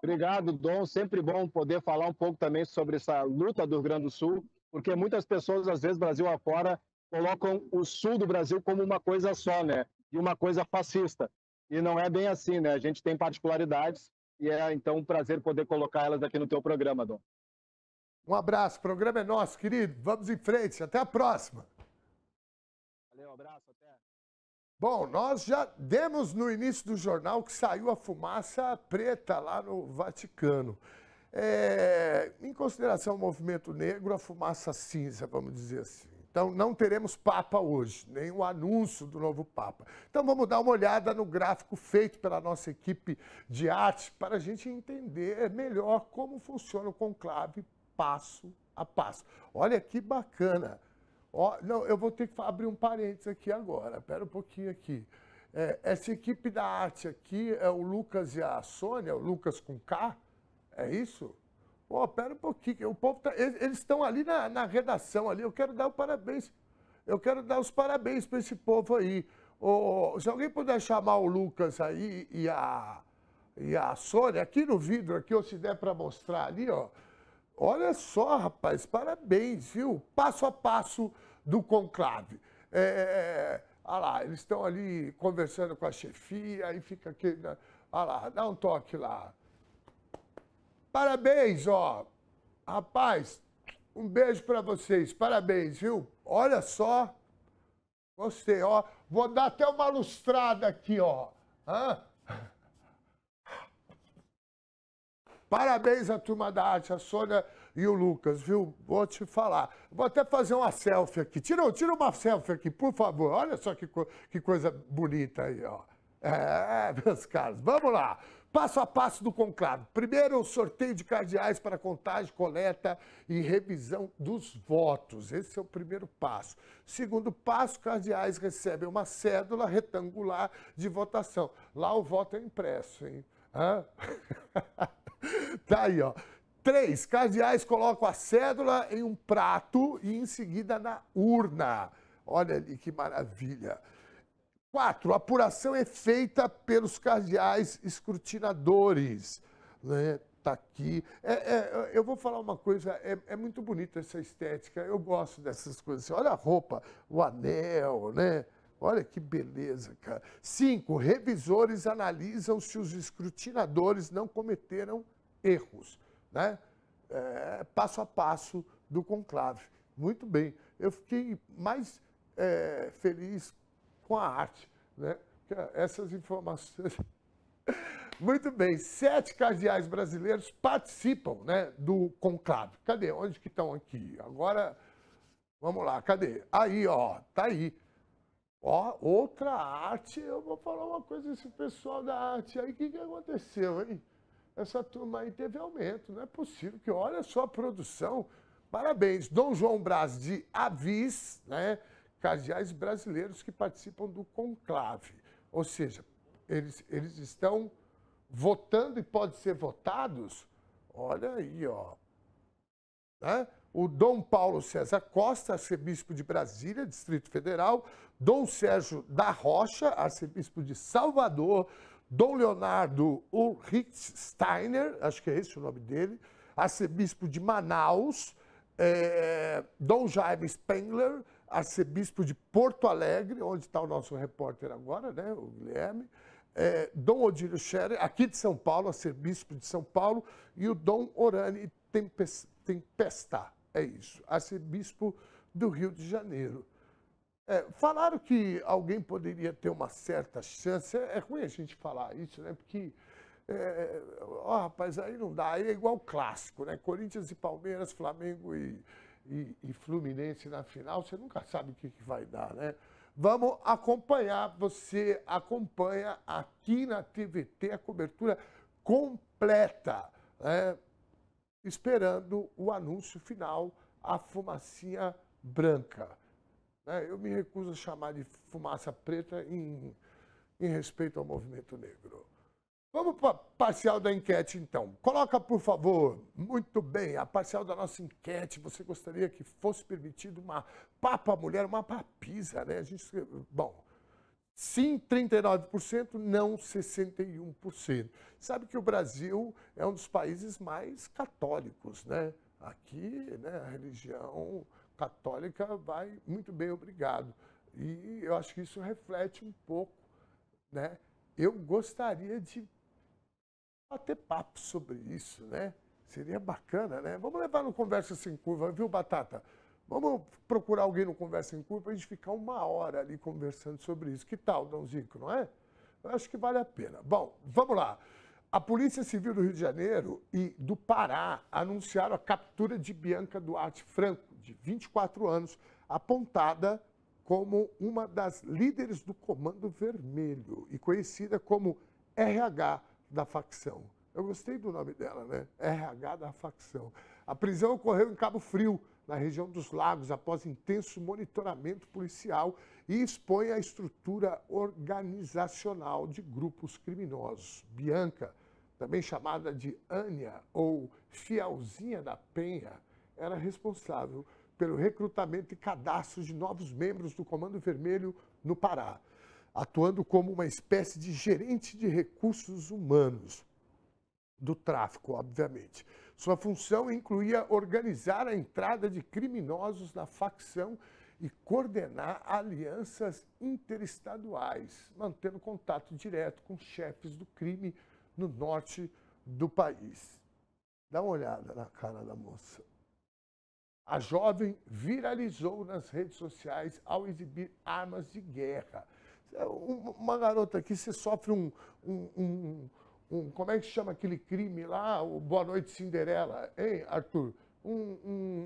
Obrigado, Dom. Sempre bom poder falar um pouco também sobre essa luta do Rio Grande do Sul, porque muitas pessoas, às vezes, Brasil afora, colocam o sul do Brasil como uma coisa só, né? E uma coisa fascista. E não é bem assim, né? A gente tem particularidades e é, então, um prazer poder colocar elas aqui no teu programa, Dom. Um abraço. O programa é nosso, querido. Vamos em frente. Até a próxima. Valeu, um abraço. Até. Bom, nós já demos no início do jornal que saiu a fumaça preta lá no Vaticano. Em consideração ao movimento negro, a fumaça cinza, vamos dizer assim. Então, não teremos Papa hoje, nem o anúncio do novo Papa. Então, vamos dar uma olhada no gráfico feito pela nossa equipe de arte para a gente entender melhor como funciona o conclave passo a passo. Olha que bacana. Não, eu vou ter que abrir um parênteses aqui agora, espera um pouquinho aqui. Essa equipe da arte aqui é o Lucas e a Sônia, o Lucas com K, é isso? Espera um pouquinho, o povo eles estão ali na redação, ali. Eu quero dar os parabéns para esse povo aí. Se alguém puder chamar o Lucas aí e a Sônia, aqui no vidro, aqui, ou se der para mostrar ali, ó. Olha só, rapaz, parabéns, viu? Passo a passo do conclave. Olha lá, eles estão ali conversando com a chefia, aí fica aqui, olha lá, dá um toque lá. Parabéns, ó. Rapaz, um beijo para vocês, parabéns, viu? Olha só, gostei, ó. Vou dar até uma lustrada aqui, ó. Parabéns à turma da arte, a Sônia e o Lucas, viu? Vou te falar. Vou até fazer uma selfie aqui. Tira uma selfie aqui, por favor. Olha só que coisa bonita aí, ó. Meus caros, vamos lá. Passo a passo do conclave. Primeiro, o sorteio de cardeais para contagem, coleta e revisão dos votos. Esse é o primeiro passo. Segundo passo, cardeais recebem uma cédula retangular de votação. Lá o voto é impresso, hein? Hã? Tá aí, ó. 3, cardeais colocam a cédula em um prato e em seguida na urna. Olha ali que maravilha. 4, a apuração é feita pelos cardeais escrutinadores. Né? Tá aqui. Eu vou falar uma coisa, é muito bonita essa estética, eu gosto dessas coisas. Olha a roupa, o anel, né? Olha que beleza, cara. 5, revisores analisam se os escrutinadores não cometeram erros. Né? Passo a passo do conclave. Muito bem. Eu fiquei mais feliz com a arte, né? Essas informações. Muito bem, 7 cardeais brasileiros participam, né, do conclave. Cadê? Onde que estão aqui? Agora, vamos lá, cadê? Aí, ó, tá aí. Ó, outra arte, eu vou falar uma coisa desse pessoal da arte aí, o que aconteceu, hein? Essa turma aí teve aumento, não é possível, que olha só a produção. Parabéns, Dom João Brás de Avis, né? Cardeais brasileiros que participam do conclave. Ou seja, eles estão votando e podem ser votados. Olha aí, ó. Né? O Dom Paulo César Costa, arcebispo de Brasília, Distrito Federal. Dom Sérgio da Rocha, arcebispo de Salvador. Dom Leonardo Ulrich Steiner, acho que é esse o nome dele, arcebispo de Manaus. Dom Jaime Spengler, arcebispo de Porto Alegre, onde está o nosso repórter agora, né, o Guilherme. Dom Odílio Scherer, aqui de São Paulo, arcebispo de São Paulo. E o Dom Orani Tempesta, é isso, arcebispo do Rio de Janeiro. Falaram que alguém poderia ter uma certa chance. É ruim a gente falar isso, né? Porque, rapaz, aí não dá. Aí é igual clássico, né? Corinthians e Palmeiras, Flamengo e Fluminense na final. Você nunca sabe o que vai dar, né? Vamos acompanhar. Você acompanha aqui na TVT a cobertura completa, né? Esperando o anúncio final, a fumacinha branca. Eu me recuso a chamar de fumaça preta em respeito ao movimento negro. Vamos para a parcial da enquete, então. Coloca, por favor, muito bem, a parcial da nossa enquete. Você gostaria que fosse permitido uma papa mulher, uma papisa, né? Bom, sim, 39%, não 61%. Sabe que o Brasil é um dos países mais católicos, né? Aqui, né, a religião católica vai muito bem, obrigado. E eu acho que isso reflete um pouco, né? Eu gostaria de bater papo sobre isso, né? Seria bacana, né? Vamos levar no Conversa Sem Curva, viu, Batata? Vamos procurar alguém no Conversa Sem Curva para a gente ficar 1 hora ali conversando sobre isso. Que tal, Dãozico, não é? Eu acho que vale a pena. Bom, vamos lá. A Polícia Civil do Rio de Janeiro e do Pará anunciaram a captura de Bianca Duarte Franco, de 24 anos, apontada como uma das líderes do Comando Vermelho e conhecida como RH da facção. Eu gostei do nome dela, né? RH da facção. A prisão ocorreu em Cabo Frio, na região dos Lagos, após intenso monitoramento policial e expõe a estrutura organizacional de grupos criminosos. Bianca, também chamada de Ania ou Fialzinha da Penha, era responsável pelo recrutamento e cadastro de novos membros do Comando Vermelho no Pará, atuando como uma espécie de gerente de recursos humanos, do tráfico, obviamente. Sua função incluía organizar a entrada de criminosos na facção e coordenar alianças interestaduais, mantendo contato direto com chefes do crime no norte do país. Dá uma olhada na cara da moça. A jovem viralizou nas redes sociais ao exibir armas de guerra. Uma garota aqui, você sofre como é que chama aquele crime lá? O Boa Noite Cinderela, hein, Arthur?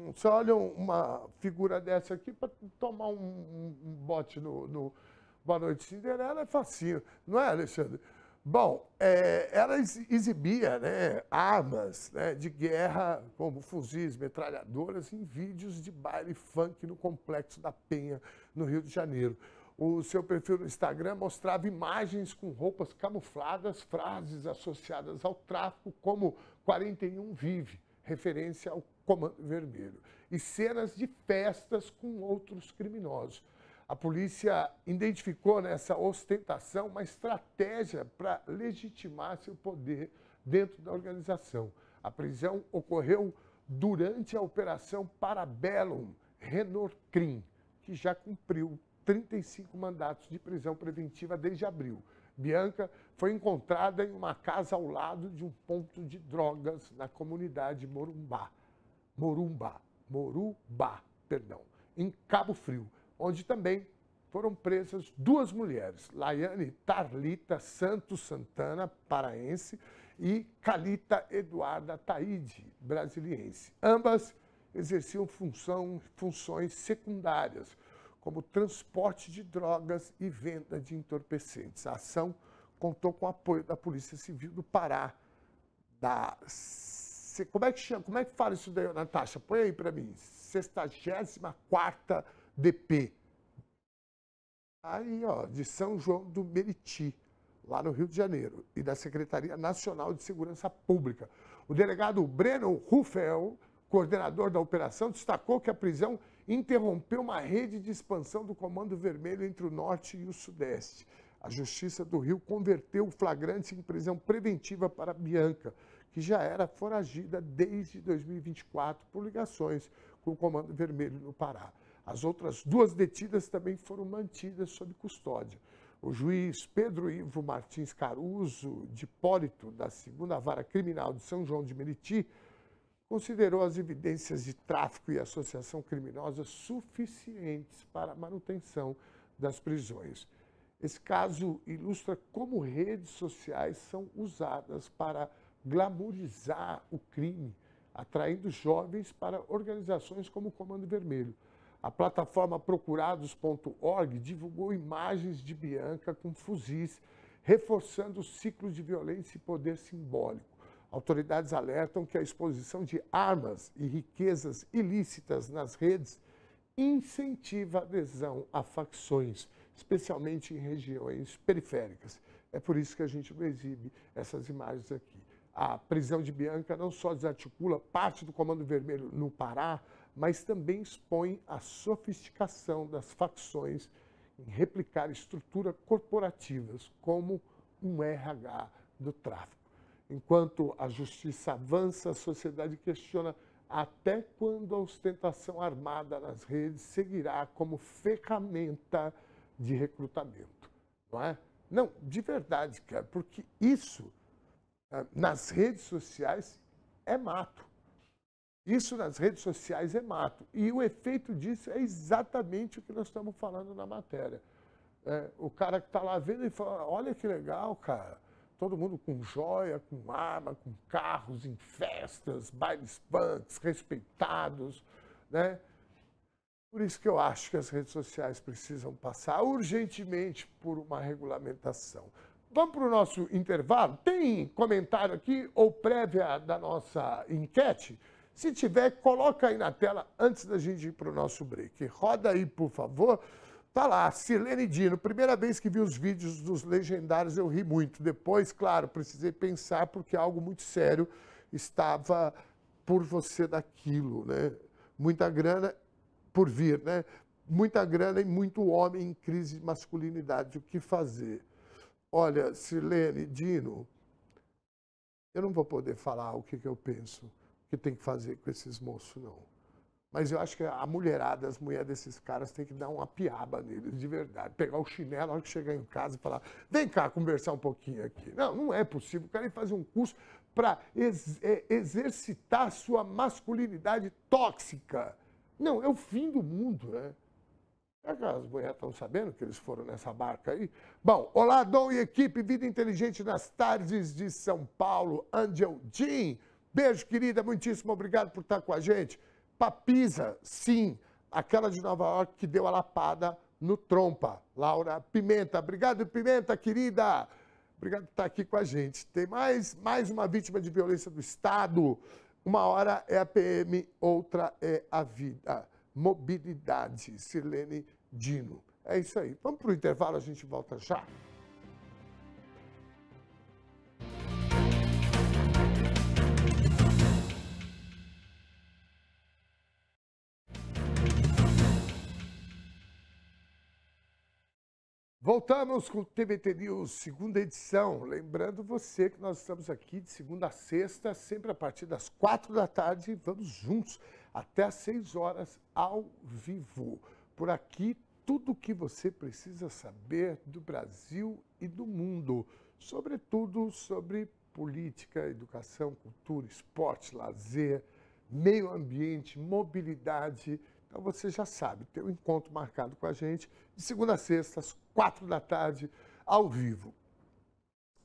Você olha uma figura dessa aqui para tomar um bote no Boa Noite Cinderela, é facinho. Não é, Alexandre? Bom, ela exibia, né, armas, né, de guerra, como fuzis, metralhadoras, em vídeos de baile funk no Complexo da Penha, no Rio de Janeiro. O seu perfil no Instagram mostrava imagens com roupas camufladas, frases associadas ao tráfico, como 41 vive, referência ao Comando Vermelho, e cenas de festas com outros criminosos. A polícia identificou nessa ostentação uma estratégia para legitimar seu poder dentro da organização. A prisão ocorreu durante a Operação Parabellum Renordcrim, que já cumpriu 35 mandatos de prisão preventiva desde abril. Bianca foi encontrada em uma casa ao lado de um ponto de drogas na comunidade Morubá, em Cabo Frio, onde também foram presas duas mulheres, Laiane Tarlita Santos Santana, paraense, e Calita Eduarda Taide, brasiliense. Ambas exerciam funções secundárias, como transporte de drogas e venda de entorpecentes. A ação contou com o apoio da Polícia Civil do Pará, como é que chama? Como é que fala isso daí, Natasha? Põe aí para mim. 64ª DP. Aí, ó, de São João do Meriti, lá no Rio de Janeiro, e da Secretaria Nacional de Segurança Pública. O delegado Breno Ruffel, coordenador da operação, destacou que a prisão interrompeu uma rede de expansão do Comando Vermelho entre o Norte e o Sudeste. A Justiça do Rio converteu o flagrante em prisão preventiva para Bianca, que já era foragida desde 2024 por ligações com o Comando Vermelho no Pará. As outras duas detidas também foram mantidas sob custódia. O juiz Pedro Ivo Martins Caruso, de Hipólito, da 2ª Vara Criminal de São João de Meriti, considerou as evidências de tráfico e associação criminosa suficientes para a manutenção das prisões. Esse caso ilustra como redes sociais são usadas para glamourizar o crime, atraindo jovens para organizações como o Comando Vermelho. A plataforma procurados.org divulgou imagens de Bianca com fuzis, reforçando o ciclo de violência e poder simbólico. Autoridades alertam que a exposição de armas e riquezas ilícitas nas redes incentiva a adesão a facções, especialmente em regiões periféricas. É por isso que a gente não exibe essas imagens aqui. A prisão de Bianca não só desarticula parte do Comando Vermelho no Pará, mas também expõe a sofisticação das facções em replicar estruturas corporativas, como um RH do tráfico. Enquanto a justiça avança, a sociedade questiona até quando a ostentação armada nas redes seguirá como ferramenta de recrutamento, não é? Não, de verdade, cara, porque isso nas redes sociais é mato. Isso nas redes sociais é mato. E o efeito disso é exatamente o que nós estamos falando na matéria. O cara que está lá vendo e fala, olha que legal, cara. Todo mundo com joia, com arma, com carros, em festas, bailes punks, respeitados, né? Por isso que eu acho que as redes sociais precisam passar urgentemente por uma regulamentação. Vamos para o nosso intervalo? Tem comentário aqui ou prévia da nossa enquete? Se tiver, coloca aí na tela antes da gente ir para o nosso break. Roda aí, por favor. Tá lá, Sirlene Dino. Primeira vez que vi os vídeos dos legendários, eu ri muito. Depois, claro, precisei pensar porque algo muito sério estava por você daquilo, né? Muita grana por vir, né? Muita grana e muito homem em crise de masculinidade. O que fazer? Olha, Sirlene Dino, eu não vou poder falar o que eu penso que tem que fazer com esses moços, não. Mas eu acho que a mulherada, as mulheres desses caras, tem que dar uma piaba neles, de verdade. Pegar o chinelo, na hora que chegar em casa e falar, vem cá conversar um pouquinho aqui. Não, não é possível. O cara ir fazer um curso para exercitar sua masculinidade tóxica. Não, é o fim do mundo, né? Será que as mulheres estão sabendo que eles foram nessa barca aí? Bom, olá, Dom e equipe, Vida Inteligente nas tardes de São Paulo, Angel Jean. Beijo, querida, muitíssimo obrigado por estar com a gente. Papisa, sim, aquela de Nova York que deu a lapada no trompa. Laura Pimenta, obrigado, Pimenta, querida. Obrigado por estar aqui com a gente. Tem mais uma vítima de violência do Estado. Uma hora é a PM, outra é a vida. Mobilidade. Sirlene Dino. É isso aí. Vamos para o intervalo, a gente volta já. Voltamos com o TVT News, segunda edição. Lembrando você que nós estamos aqui de segunda a sexta, sempre a partir das 4 da tarde. Vamos juntos até às 6 horas ao vivo. Por aqui, tudo o que você precisa saber do Brasil e do mundo. Sobretudo sobre política, educação, cultura, esporte, lazer, meio ambiente, mobilidade. Então você já sabe, tem um encontro marcado com a gente de segunda a sexta, às 4 da tarde, ao vivo.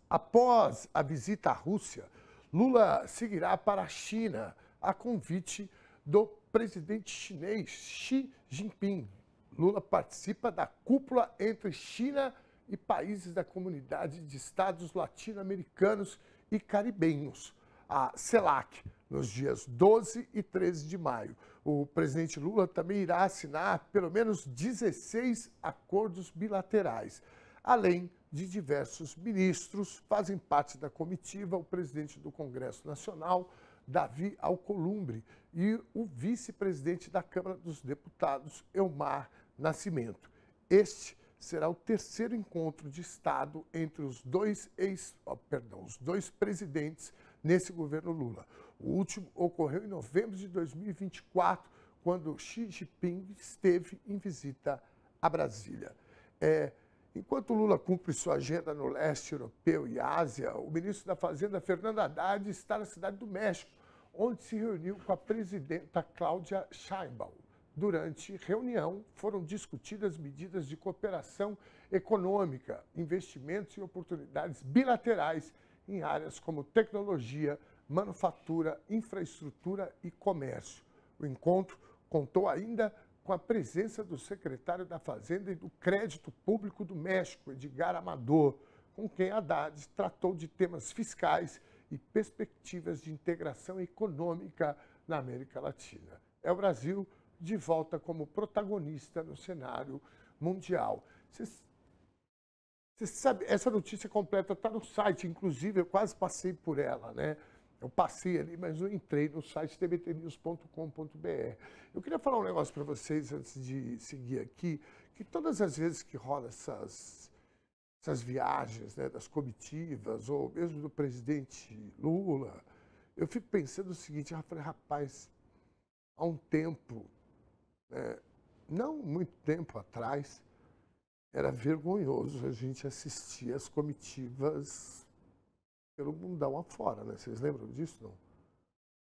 Após a visita à Rússia, Lula seguirá para a China, a convite do presidente chinês Xi Jinping. Lula participa da cúpula entre China e países da Comunidade de Estados Latino-Americanos e Caribenhos, a CELAC, nos dias 12 e 13 de maio. O presidente Lula também irá assinar pelo menos 16 acordos bilaterais. Além de diversos ministros, fazem parte da comitiva o presidente do Congresso Nacional, Davi Alcolumbre, e o vice-presidente da Câmara dos Deputados, Elmar Nascimento. Este será o terceiro encontro de Estado entre os dois presidentes nesse governo Lula. O último ocorreu em novembro de 2024, quando Xi Jinping esteve em visita a Brasília. Enquanto Lula cumpre sua agenda no leste europeu e Ásia, o ministro da Fazenda, Fernando Haddad, está na Cidade do México, onde se reuniu com a presidenta Cláudia Sheinbaum. Durante reunião, foram discutidas medidas de cooperação econômica, investimentos e oportunidades bilaterais em áreas como tecnologia, manufatura, infraestrutura e comércio. O encontro contou ainda com a presença do secretário da Fazenda e do Crédito Público do México, Edgar Amador, com quem Haddad tratou de temas fiscais e perspectivas de integração econômica na América Latina. É o Brasil de volta como protagonista no cenário mundial. Você sabe, essa notícia completa está no site, inclusive eu quase passei por ela, né? Eu passei ali, mas não entrei no site tvtnews.com.br. Eu queria falar um negócio para vocês antes de seguir aqui, que todas as vezes que rolam essas viagens, né, das comitivas, ou mesmo do presidente Lula, eu fico pensando o seguinte, eu falei, rapaz, há um tempo, não muito tempo atrás, era vergonhoso a gente assistir as comitivas pelo mundão afora, né? Vocês lembram disso, não?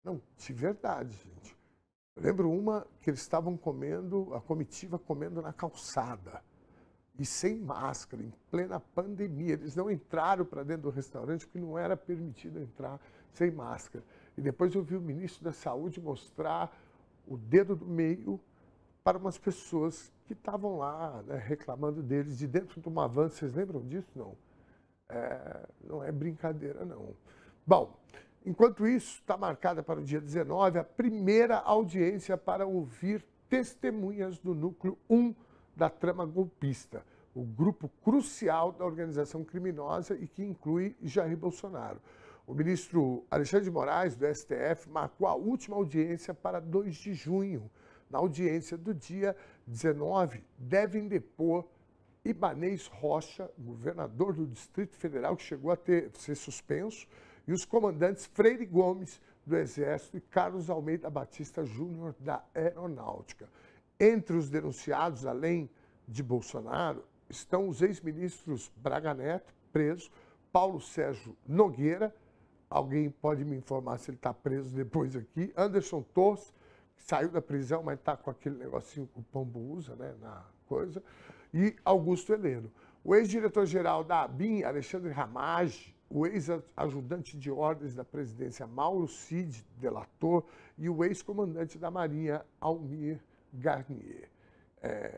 Não, de verdade, gente. Eu lembro uma que eles estavam comendo, a comitiva comendo na calçada, e sem máscara, em plena pandemia. Eles não entraram para dentro do restaurante porque não era permitido entrar sem máscara. E depois eu vi o ministro da Saúde mostrar o dedo do meio para umas pessoas que estavam lá, né, reclamando deles de dentro de uma van. Vocês lembram disso? Não. Não é brincadeira, não. Bom, enquanto isso, está marcada para o dia 19 a primeira audiência para ouvir testemunhas do núcleo 1 da trama golpista, o grupo crucial da organização criminosa e que inclui Jair Bolsonaro. O ministro Alexandre de Moraes, do STF, marcou a última audiência para 2 de junho. Na audiência do dia 19, devem depor Ibanez Rocha, governador do Distrito Federal, que chegou a ser suspenso, e os comandantes Freire Gomes, do Exército, e Carlos Almeida Batista Júnior, da Aeronáutica. Entre os denunciados, além de Bolsonaro, estão os ex-ministros Braga Neto, preso, Paulo Sérgio Nogueira, alguém pode me informar se ele está preso depois aqui, Anderson Torres, que saiu da prisão, mas está com aquele negocinho que o Pombo usa, né, na coisa, e Augusto Heleno. O ex-diretor-geral da ABIN, Alexandre Ramage, o ex-ajudante de ordens da presidência, Mauro Cid, delator, e o ex-comandante da Marinha, Almir Garnier.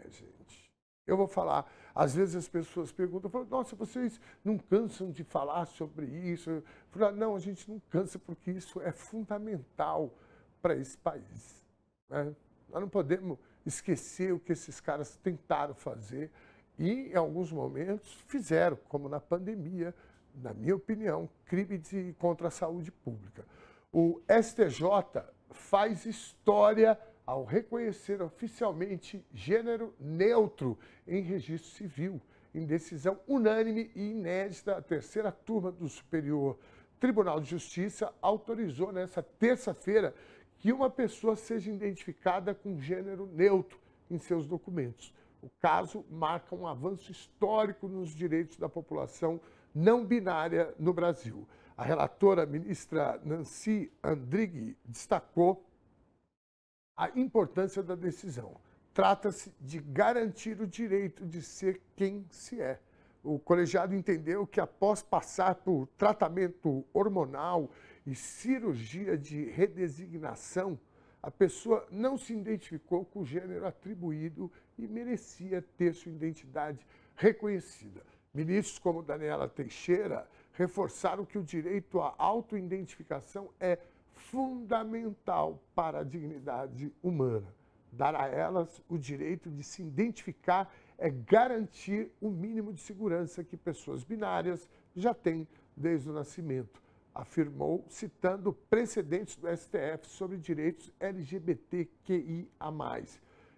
Gente, Eu vou falar, às vezes as pessoas perguntam, falam, nossa, vocês não cansam de falar sobre isso? Eu falo, não, a gente não cansa porque isso é fundamental para esse país, né? Nós não podemos esquecer o que esses caras tentaram fazer e, em alguns momentos, fizeram, como na pandemia, na minha opinião, crime contra a saúde pública. O STJ faz história ao reconhecer oficialmente gênero neutro em registro civil, em decisão unânime e inédita, a terceira turma do Superior Tribunal de Justiça autorizou nesta terça-feira que uma pessoa seja identificada com gênero neutro em seus documentos. O caso marca um avanço histórico nos direitos da população não binária no Brasil. A relatora, ministra Nancy Andrighi, destacou a importância da decisão. Trata-se de garantir o direito de ser quem se é. O colegiado entendeu que, após passar por tratamento hormonal e cirurgia de redesignação, a pessoa não se identificou com o gênero atribuído e merecia ter sua identidade reconhecida. Ministros como Daniela Teixeira reforçaram que o direito à autoidentificação é fundamental para a dignidade humana. Dar a elas o direito de se identificar é garantir o mínimo de segurança que pessoas binárias já têm desde o nascimento, afirmou, citando precedentes do STF sobre direitos LGBTQIA+.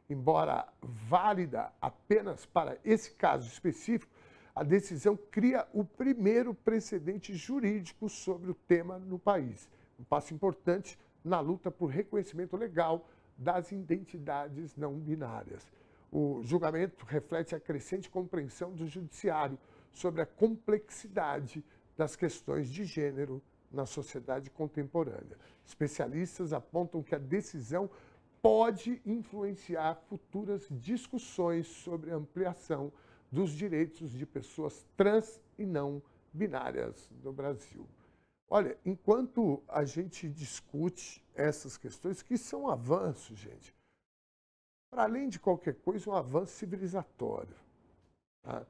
Embora válida apenas para esse caso específico, a decisão cria o primeiro precedente jurídico sobre o tema no país. Um passo importante na luta por reconhecimento legal das identidades não binárias. O julgamento reflete a crescente compreensão do judiciário sobre a complexidade das questões de gênero na sociedade contemporânea. Especialistas apontam que a decisão pode influenciar futuras discussões sobre a ampliação dos direitos de pessoas trans e não binárias no Brasil. Olha, enquanto a gente discute essas questões, que são avanços, gente, para além de qualquer coisa, um avanço civilizatório. Tá?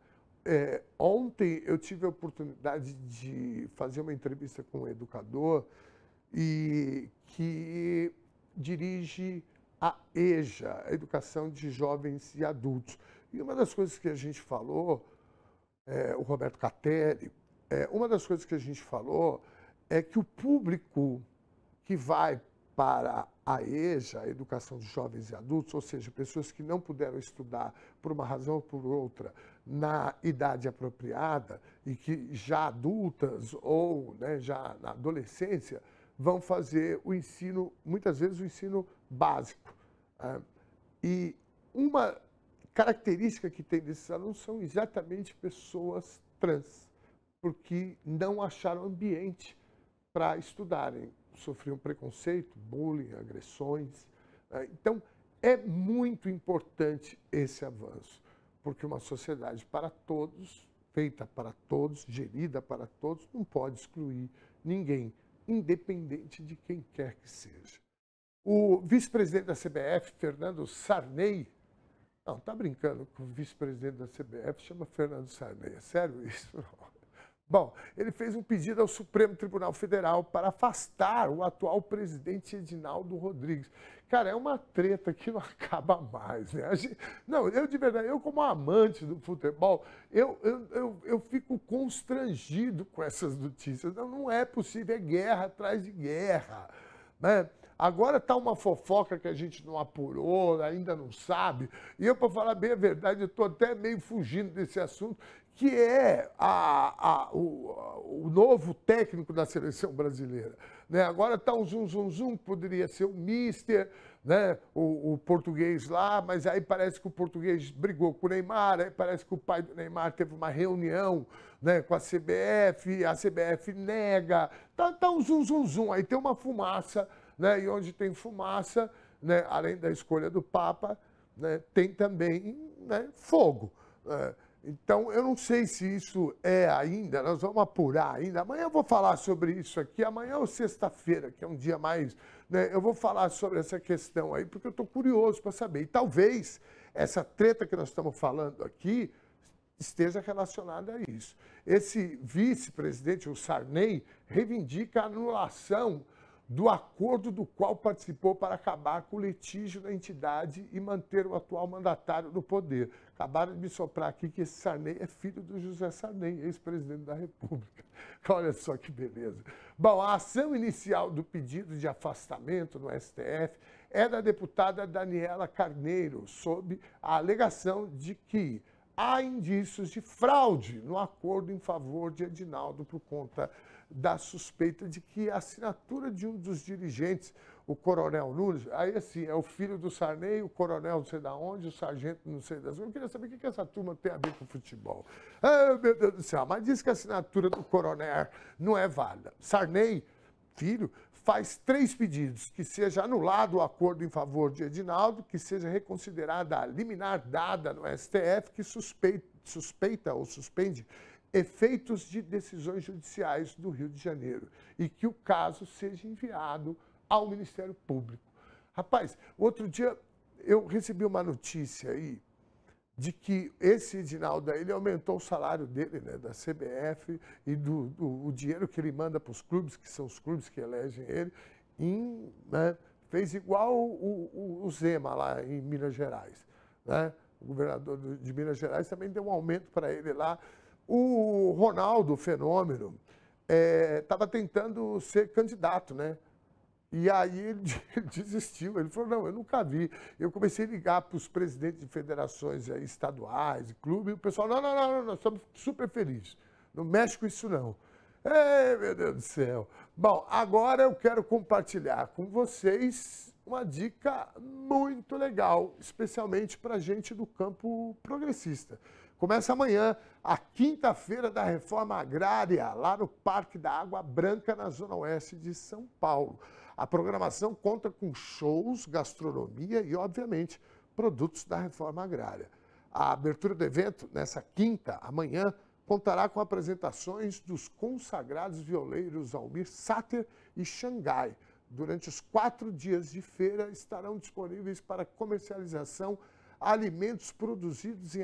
Ontem eu tive a oportunidade de fazer uma entrevista com um educador e que dirige a EJA, a Educação de Jovens e Adultos. E uma das coisas que a gente falou, o Roberto Catelli, uma das coisas que a gente falou é que o público que vai para a EJA, a Educação de Jovens e Adultos, ou seja, pessoas que não puderam estudar por uma razão ou por outra na idade apropriada e que já adultas ou, né, já na adolescência, vão fazer o ensino, muitas vezes o ensino básico. E uma característica que tem desses alunos são exatamente pessoas trans, porque não acharam ambiente para estudarem. Sofriam preconceito, bullying, agressões. Então, é muito importante esse avanço, porque uma sociedade para todos, feita para todos, gerida para todos, não pode excluir ninguém, independente de quem quer que seja. O vice-presidente da CBF, Fernando Sarney, não, está brincando com o vice-presidente da CBF, chama Fernando Sarney, é sério isso? Não. Bom, ele fez um pedido ao Supremo Tribunal Federal para afastar o atual presidente Edinaldo Rodrigues. Cara, é uma treta que não acaba mais, né? Não, eu de verdade, eu como amante do futebol, eu fico constrangido com essas notícias. Não é possível, é guerra atrás de guerra, né? Agora está uma fofoca que a gente não apurou, ainda não sabe. E eu, para falar bem a verdade, eu estou até meio fugindo desse assunto, que é o novo técnico da seleção brasileira. Né? Agora está um zum, poderia ser o Mister, né? o português lá, mas aí parece que o português brigou com o Neymar, aí parece que o pai do Neymar teve uma reunião, né, com a CBF nega, tá um zum, aí tem uma fumaça, né? E onde tem fumaça, né, além da escolha do Papa, né, tem também, né, fogo. Então, eu não sei se isso é ainda, nós vamos apurar ainda. Amanhã eu vou falar sobre isso aqui, amanhã ou sexta-feira, que é um dia mais, né, eu vou falar sobre essa questão aí, porque eu estou curioso para saber. E talvez essa treta que nós estamos falando aqui esteja relacionada a isso. Esse vice-presidente, o Sarney, reivindica a anulação do acordo do qual participou para acabar com o litígio da entidade e manter o atual mandatário no poder. Acabaram de me soprar aqui que esse Sarney é filho do José Sarney, ex-presidente da República. Olha só que beleza. Bom, a ação inicial do pedido de afastamento no STF é da deputada Daniela Carneiro, sob a alegação de que há indícios de fraude no acordo em favor de Edinaldo por conta da suspeita de que a assinatura de um dos dirigentes, o coronel Nunes, aí assim, é o filho do Sarney, o coronel não sei de onde, o sargento não sei das onde. Eu queria saber o que essa turma tem a ver com futebol. Ah, meu Deus do céu, mas diz que a assinatura do coronel não é válida. Sarney, filho, faz 3 pedidos: que seja anulado o acordo em favor de Edinaldo, que seja reconsiderada a liminar dada no STF, que suspeita ou suspende efeitos de decisões judiciais do Rio de Janeiro e que o caso seja enviado ao Ministério Público. Rapaz, outro dia eu recebi uma notícia aí de que esse Edinaldo, ele aumentou o salário dele, né, da CBF e o dinheiro que ele manda para os clubes, que são os clubes que elegem ele, né, fez igual o Zema lá em Minas Gerais. Né? O governador de Minas Gerais também deu um aumento para ele lá. O Ronaldo, o Fenômeno, estava tentando ser candidato, né? E aí ele desistiu. Ele falou, não, eu nunca vi. Eu comecei a ligar para os presidentes de federações estaduais, de clube, e o pessoal, não, nós estamos super felizes. Não mexe com isso, não. Meu Deus do céu. Bom, agora eu quero compartilhar com vocês uma dica muito legal, especialmente para a gente do campo progressista. Começa amanhã a quinta-feira da Reforma Agrária, lá no Parque da Água Branca, na Zona Oeste de São Paulo. A programação conta com shows, gastronomia e, obviamente, produtos da Reforma Agrária. A abertura do evento, nessa quinta, amanhã, contará com apresentações dos consagrados violeiros Almir Sater e Xangai. Durante os 4 dias de feira, estarão disponíveis para comercialização alimentos produzidos em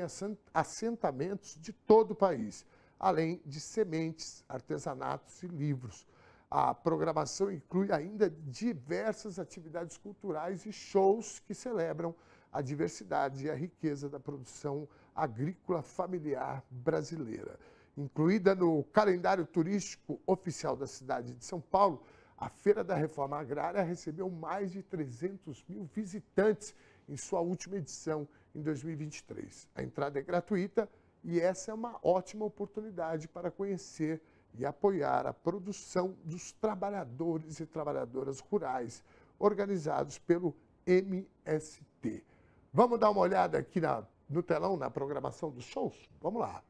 assentamentos de todo o país, além de sementes, artesanatos e livros. A programação inclui ainda diversas atividades culturais e shows que celebram a diversidade e a riqueza da produção agrícola familiar brasileira. Incluída no calendário turístico oficial da cidade de São Paulo, a Feira da Reforma Agrária recebeu mais de 300 mil visitantes em sua última edição, em 2023. A entrada é gratuita e essa é uma ótima oportunidade para conhecer e apoiar a produção dos trabalhadores e trabalhadoras rurais organizados pelo MST. Vamos dar uma olhada aqui no telão, na programação dos shows? Vamos lá.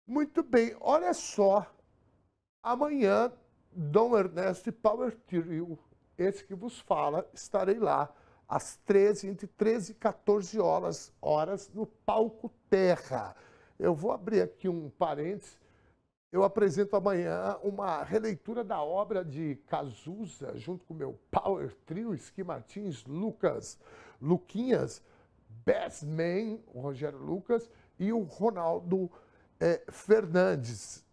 Muito bem, olha só. Amanhã, Dom Ernesto e Power Trio, esse que vos fala, estarei lá às entre 13 e 14 horas no Palco Terra. Eu vou abrir aqui um parênteses. Eu apresento amanhã uma releitura da obra de Cazuza, junto com o meu Power Trio, Esqui Martins, Luquinhas, Best Man, o Rogério Lucas, e o Ronaldo Fernandes.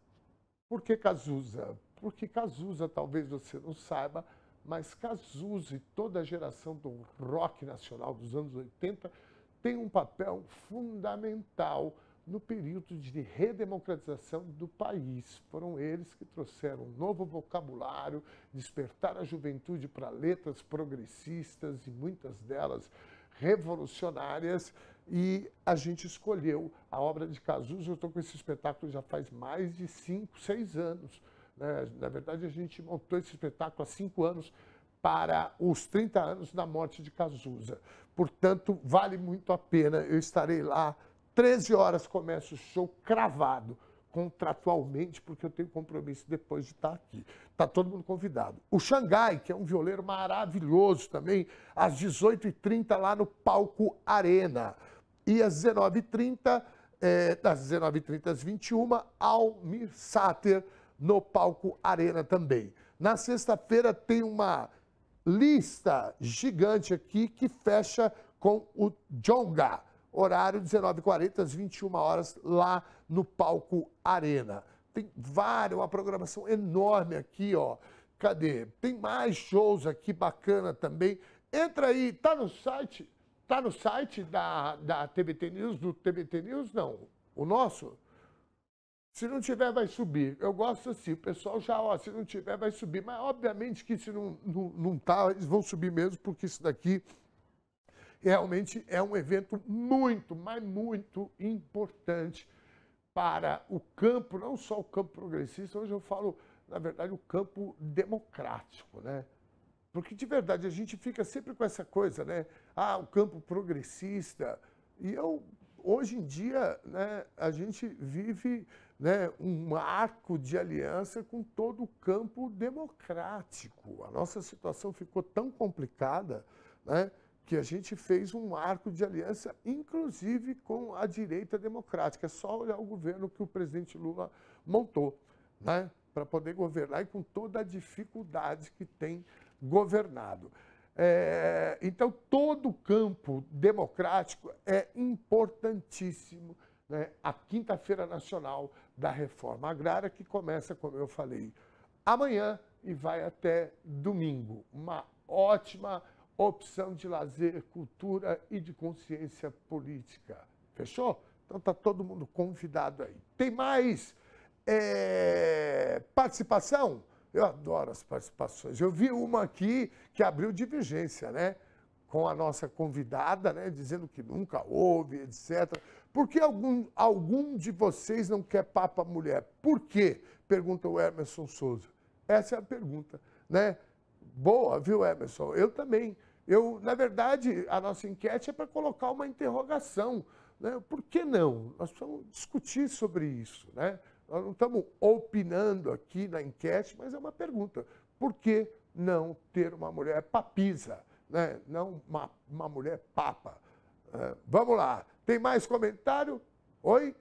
Por que Cazuza? Porque Cazuza, talvez você não saiba, mas Cazuza e toda a geração do rock nacional dos anos 80 tem um papel fundamental no período de redemocratização do país. Foram eles que trouxeram um novo vocabulário, despertaram a juventude para letras progressistas e muitas delas revolucionárias, e a gente escolheu a obra de Cazuza. Eu estou com esse espetáculo já faz mais de 5, 6 anos. Na verdade, a gente montou esse espetáculo há 5 anos para os 30 anos da morte de Cazuza. Portanto, vale muito a pena. Eu estarei lá, 13 horas começa o show cravado, contratualmente, porque eu tenho compromisso depois de estar aqui. Está todo mundo convidado. O Xangai, que é um violeiro maravilhoso também, às 18h30 lá no Palco Arena. E às 19h30, das 19h30 às 21h, Almir Sater, no Palco Arena também. Na sexta-feira tem uma lista gigante aqui que fecha com o Djonga. Horário 19h40 às 21 horas lá no Palco Arena. Tem uma programação enorme aqui, ó. Cadê? Tem mais shows aqui bacana também. Entra aí, tá no site da TVT News, do TVT News, não. O nosso? Se não tiver, vai subir. Eu gosto assim, o pessoal já, ó, se não tiver, vai subir. Mas, obviamente, que se não tá, eles vão subir mesmo, porque isso daqui realmente é um evento muito, mas muito importante para o campo, não só o campo progressista, hoje eu falo, na verdade, o campo democrático, né? Porque, de verdade, a gente fica sempre com essa coisa, né? Ah, o campo progressista. E hoje em dia, né, a gente vive, né, um arco de aliança com todo o campo democrático. A nossa situação ficou tão complicada, né, que a gente fez um arco de aliança, inclusive com a direita democrática. É só olhar o governo que o presidente Lula montou, né, para poder governar e com toda a dificuldade que tem governado. Então, todo o campo democrático é importantíssimo, né? A Quinta-feira Nacional da Reforma Agrária, que começa, como eu falei, amanhã e vai até domingo. Uma ótima opção de lazer, cultura e de consciência política. Fechou? Então, está todo mundo convidado aí. Tem mais participação? Eu adoro as participações. Eu vi uma aqui que abriu divergência, né? Com a nossa convidada, né? Dizendo que nunca houve, etc. Por que algum de vocês não quer papa mulher? Por quê? Pergunta o Emerson Souza. Essa é a pergunta, né? Boa, viu, Emerson? Eu também. Na verdade, a nossa enquete é para colocar uma interrogação, né? Por que não? Nós precisamos discutir sobre isso, né? Nós não estamos opinando aqui na enquete, mas é uma pergunta. Por que não ter uma mulher papisa, né? Não uma mulher papa? Vamos lá. Tem mais comentário? Oi?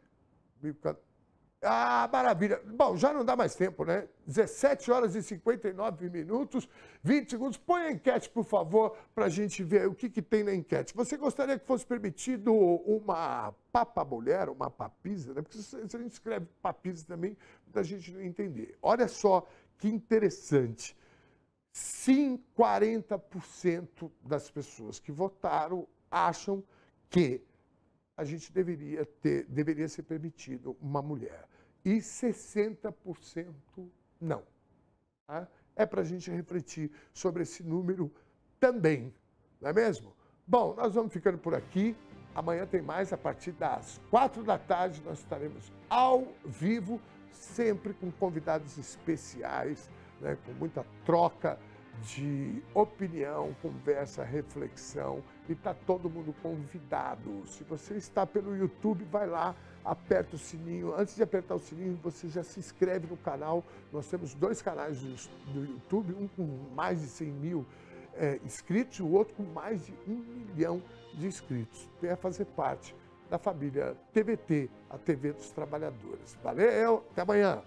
Ah, maravilha. Bom, já não dá mais tempo, né? 17 horas e 59 minutos, 20 segundos. Põe a enquete, por favor, para a gente ver o que tem na enquete. Você gostaria que fosse permitido uma papa mulher, uma papisa, né? Porque se a gente escreve papisa também, muita gente não entender. Olha só que interessante. Sim, 40% das pessoas que votaram acham que a gente deveria ser permitido uma mulher. E 60% não. Tá? É para a gente refletir sobre esse número também, não é mesmo? Bom, nós vamos ficando por aqui. Amanhã tem mais, a partir das 4 da tarde nós estaremos ao vivo, sempre com convidados especiais, né, com muita troca de opinião, conversa, reflexão, e está todo mundo convidado. Se você está pelo YouTube, vai lá, aperta o sininho. Antes de apertar o sininho, você já se inscreve no canal. Nós temos 2 canais do YouTube, um com mais de 100 mil inscritos e o outro com mais de 1 milhão de inscritos. Venha fazer parte da família TVT, a TV dos Trabalhadores. Valeu, até amanhã!